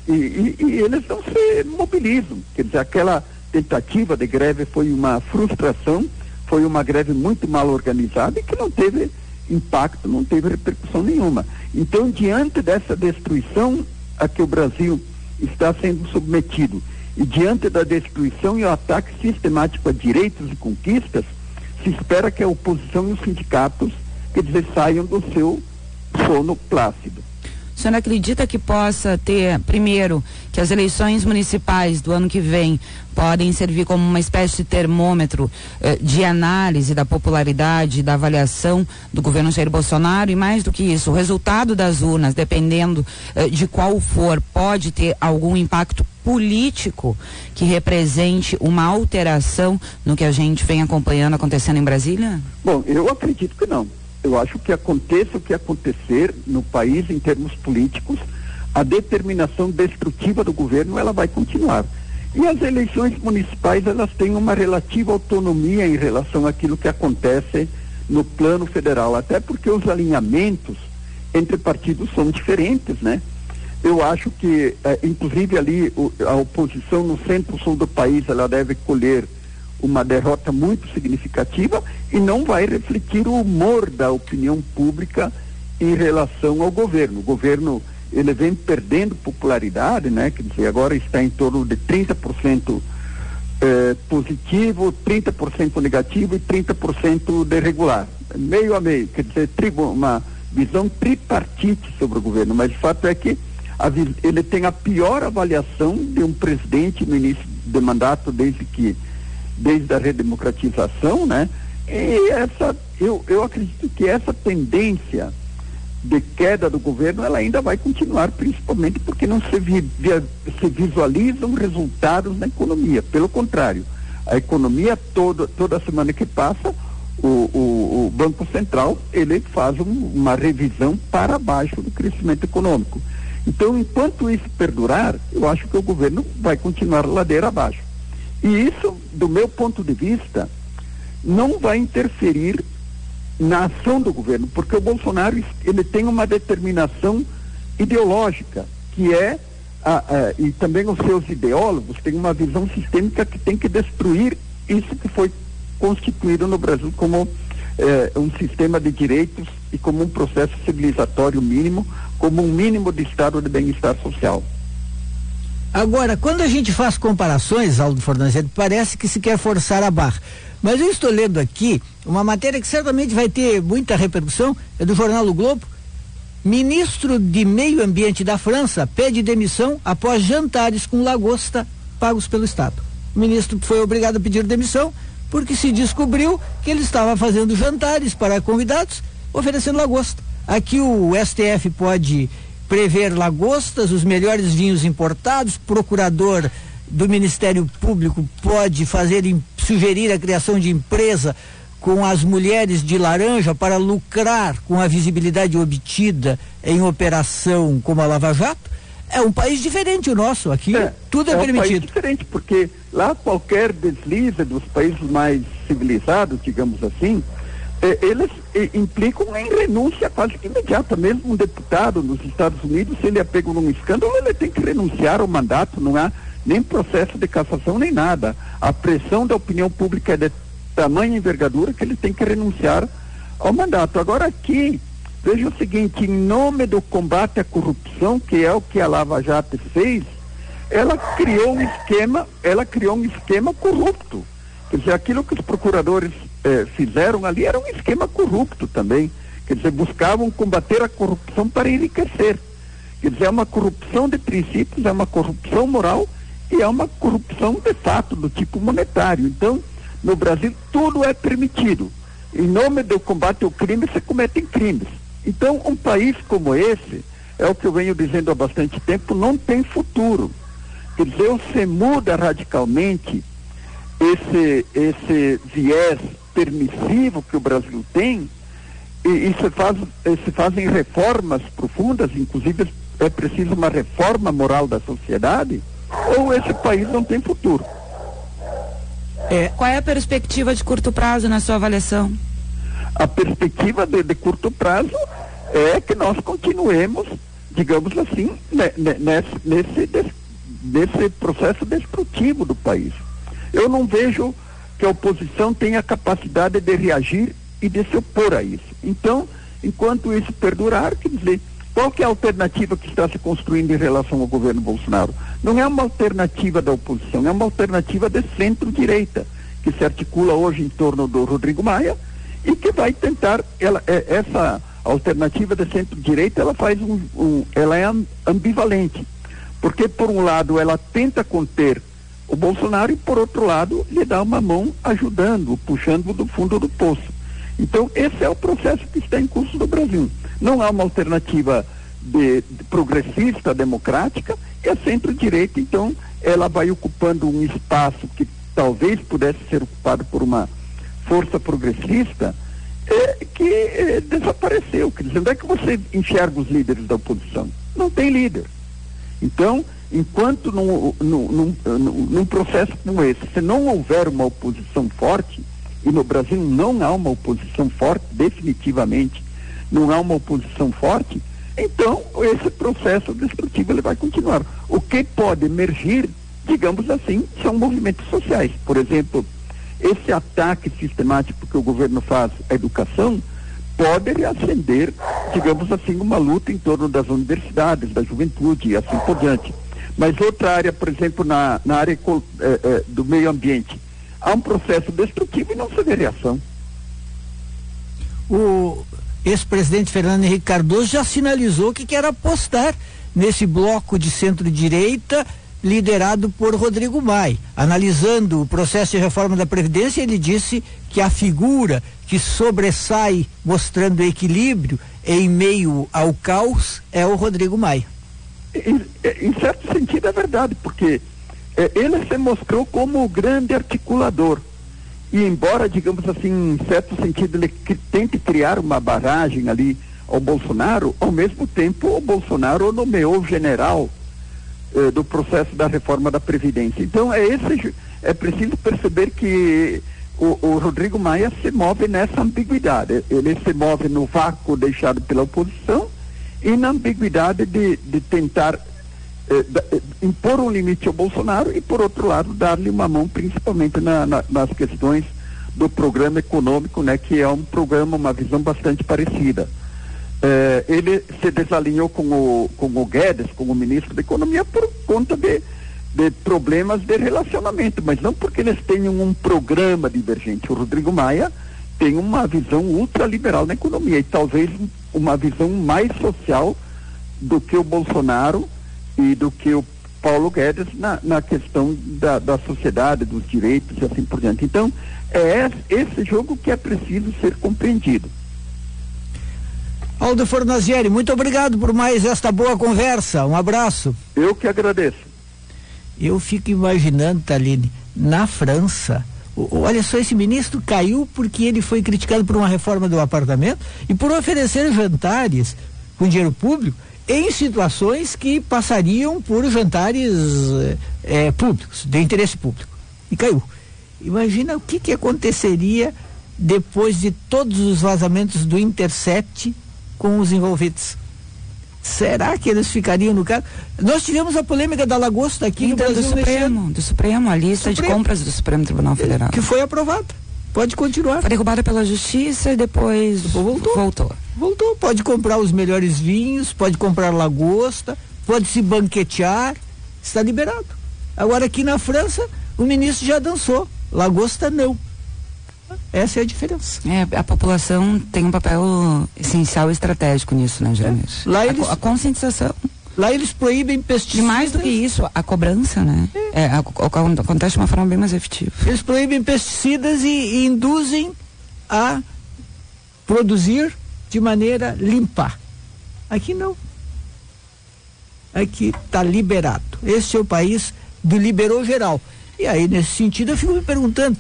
E eles não se mobilizam. Quer dizer, aquela tentativa de greve foi uma frustração, foi uma greve muito mal organizada e que não teve impacto, não teve repercussão nenhuma. Então, diante dessa destruição a que o Brasil está sendo submetido e diante da destruição e o ataque sistemático a direitos e conquistas, se espera que a oposição e os sindicatos, quer dizer, saiam do seu sono plácido. O senhor acredita que possa ter, primeiro, que as eleições municipais do ano que vem podem servir como uma espécie de termômetro de análise da popularidade, da avaliação do governo Jair Bolsonaro, e mais do que isso, o resultado das urnas, dependendo de qual for, pode ter algum impacto político que represente uma alteração no que a gente vem acompanhando acontecendo em Brasília? Bom, eu acredito que não. Eu acho que aconteça o que acontecer no país em termos políticos, a determinação destrutiva do governo, ela vai continuar. E as eleições municipais, elas têm uma relativa autonomia em relação àquilo que acontece no plano federal, até porque os alinhamentos entre partidos são diferentes, né? Eu acho que, inclusive ali, a oposição no centro-sul do país, ela deve colher uma derrota muito significativa e não vai refletir o humor da opinião pública em relação ao governo. O governo, ele vem perdendo popularidade, né? Quer dizer, agora está em torno de 30% positivo, 30% negativo e 30% de regular. Meio a meio, quer dizer, uma visão tripartite sobre o governo, mas o fato é que ele tem a pior avaliação de um presidente no início do mandato desde a redemocratização, né? E eu acredito que essa tendência de queda do governo, ela ainda vai continuar, principalmente porque não se visualizam resultados na economia. Pelo contrário, a economia toda semana que passa, o Banco Central, ele faz uma revisão para baixo do crescimento econômico. Então, enquanto isso perdurar, eu acho que o governo vai continuar ladeira abaixo. E isso, do meu ponto de vista, não vai interferir na ação do governo, porque o Bolsonaro, ele tem uma determinação ideológica, que é, e também os seus ideólogos têm uma visão sistêmica que tem que destruir isso que foi constituído no Brasil como um sistema de direitos e como um processo civilizatório mínimo, como um mínimo de estado de bem-estar social. Agora, quando a gente faz comparações, Aldo Fornazetti, parece que se quer forçar a barra. Mas eu estou lendo aqui uma matéria que certamente vai ter muita repercussão, é do jornal O Globo. Ministro de Meio Ambiente da França pede demissão após jantares com lagosta pagos pelo Estado. O ministro foi obrigado a pedir demissão porque se descobriu que ele estava fazendo jantares para convidados oferecendo lagosta. Aqui o STF pode prever lagostas, os melhores vinhos importados, procurador do Ministério Público pode sugerir a criação de empresa com as mulheres de laranja para lucrar com a visibilidade obtida em operação como a Lava Jato. É um país diferente o nosso, aqui tudo é permitido. É um país diferente, porque lá qualquer deslize dos países mais civilizados, digamos assim, eles implicam em renúncia quase que imediata. Mesmo um deputado nos Estados Unidos, se ele é pego num escândalo, ele tem que renunciar ao mandato, não há nem processo de cassação nem nada. A pressão da opinião pública é de tamanha envergadura que ele tem que renunciar ao mandato. Agora aqui, veja o seguinte, em nome do combate à corrupção, que é o que a Lava Jato fez, ela criou um esquema corrupto. Quer dizer, aquilo que os procuradores fizeram ali era um esquema corrupto também. Quer dizer, buscavam combater a corrupção para enriquecer. Quer dizer, é uma corrupção de princípios, é uma corrupção moral e é uma corrupção de fato do tipo monetário. Então, no Brasil tudo é permitido. Em nome do combate ao crime se cometem crimes. Então, um país como esse, é o que eu venho dizendo há bastante tempo, não tem futuro. Quer dizer, você muda radicalmente esse viés permissivo que o Brasil tem e se fazem reformas profundas, inclusive é preciso uma reforma moral da sociedade, ou esse país não tem futuro. Qual é a perspectiva de curto prazo na sua avaliação? A perspectiva de curto prazo é que nós continuemos, digamos assim, nesse processo destrutivo do país. Eu não vejo que a oposição tenha capacidade de reagir e de se opor a isso. Então, enquanto isso perdurar, quer dizer, qual que é a alternativa que está se construindo em relação ao governo Bolsonaro? Não é uma alternativa da oposição, é uma alternativa de centro-direita, que se articula hoje em torno do Rodrigo Maia e que vai tentar, essa alternativa de centro-direita, ela é ambivalente, porque por um lado ela tenta conter o Bolsonaro e por outro lado lhe dá uma mão ajudando, puxando do fundo do poço. Então esse é o processo que está em curso no Brasil. Não há uma alternativa de progressista, democrática, e a centro-direita, então, ela vai ocupando um espaço que talvez pudesse ser ocupado por uma força progressista, que desapareceu. Quer dizer, onde é que você enxerga os líderes da oposição? Não tem líder. Então, enquanto num processo como esse, se não houver uma oposição forte, e no Brasil não há uma oposição forte, definitivamente, não há uma oposição forte, então esse processo destrutivo ele vai continuar. O que pode emergir, digamos assim, são movimentos sociais. Por exemplo, esse ataque sistemático que o governo faz à educação pode reacender, digamos assim, uma luta em torno das universidades, da juventude e assim por diante. Mas outra área, por exemplo, na área do meio ambiente, há um processo destrutivo e não se vê reação. O ex-presidente Fernando Henrique Cardoso já sinalizou que quer apostar nesse bloco de centro-direita liderado por Rodrigo Maia. Analisando o processo de reforma da Previdência, ele disse que a figura que sobressai mostrando equilíbrio em meio ao caos é o Rodrigo Maia. Em certo sentido é verdade, porque ele se mostrou como o grande articulador. E embora, digamos assim, em certo sentido, ele tente criar uma barragem ali ao Bolsonaro, ao mesmo tempo o Bolsonaro nomeou o general do processo da reforma da Previdência. Então é preciso perceber que o Rodrigo Maia se move nessa ambiguidade. Ele se move no vácuo deixado pela oposição e na ambiguidade de tentar impor um limite ao Bolsonaro e, por outro lado, dar-lhe uma mão principalmente nas questões do programa econômico, né, que é um programa, uma visão bastante parecida. Ele se desalinhou com o Guedes, com o ministro da Economia, por conta de problemas de relacionamento, mas não porque eles tenham um programa divergente. O Rodrigo Maia tem uma visão ultraliberal na economia e talvez uma visão mais social do que o Bolsonaro e do que o Paulo Guedes na questão da sociedade, dos direitos e assim por diante. Então, é esse jogo que é preciso ser compreendido. Aldo Fornazieri, muito obrigado por mais esta boa conversa. Um abraço. Eu que agradeço. Eu fico imaginando, Taline, na França, olha só, esse ministro caiu porque ele foi criticado por uma reforma do apartamento e por oferecer jantares com dinheiro público em situações que passariam por jantares públicos, de interesse público. E caiu. Imagina o que aconteceria depois de todos os vazamentos do Intercept com os envolvidos. Será que eles ficariam no caso? Nós tivemos a polêmica da lagosta aqui no Brasil, do Supremo, a lista de compras do Supremo Tribunal Federal. Que foi aprovada. Pode continuar. Foi derrubada pela Justiça e depois voltou. Pode comprar os melhores vinhos, pode comprar lagosta, pode se banquetear, está liberado. Agora aqui na França, o ministro já dançou, lagosta não. Essa é a diferença. A população tem um papel essencial e estratégico nisso, né, Jair? Lá a conscientização. Lá eles proíbem pesticidas. E mais do que isso, a cobrança, né? Acontece de uma forma bem mais efetiva. Eles proíbem pesticidas e induzem a produzir de maneira limpa. Aqui não. Aqui está liberado. Esse é o país do liberou geral. E aí, nesse sentido, eu fico me perguntando,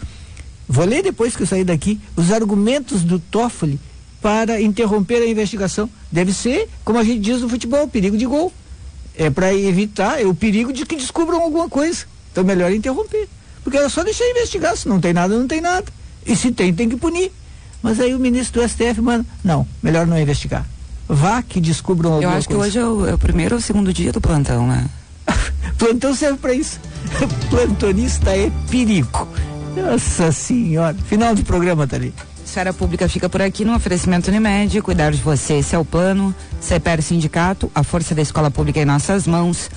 vou ler depois que eu sair daqui, os argumentos do Toffoli para interromper a investigação. Deve ser, como a gente diz no futebol, perigo de gol. É para evitar o perigo de que descubram alguma coisa. Então melhor interromper. Porque era só deixar investigar. Se não tem nada, não tem nada. E se tem que punir. Mas aí o ministro do STF, não, melhor não investigar. Vá que descubram alguma coisa. Eu acho que hoje é o primeiro ou segundo dia do plantão, né? Plantão serve para isso. Plantonista é perigo. Nossa senhora. Final do programa, tá ali. Esfera Pública fica por aqui no oferecimento Unimed, cuidar de você, esse é o plano. CEPER Sindicato, a força da escola pública em nossas mãos.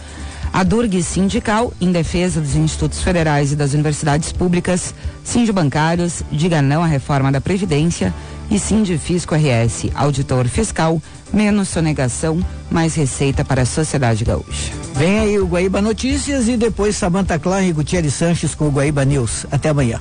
A Durg Sindical, em defesa dos institutos federais e das universidades públicas. Sindibancários, diga não à reforma da Previdência. E Sindifisco RS, auditor fiscal, menos sonegação, mais receita para a sociedade gaúcha. Vem aí o Guaíba Notícias e depois Samantha Klein e Gutierrez Sanches com o Guaíba News. Até amanhã.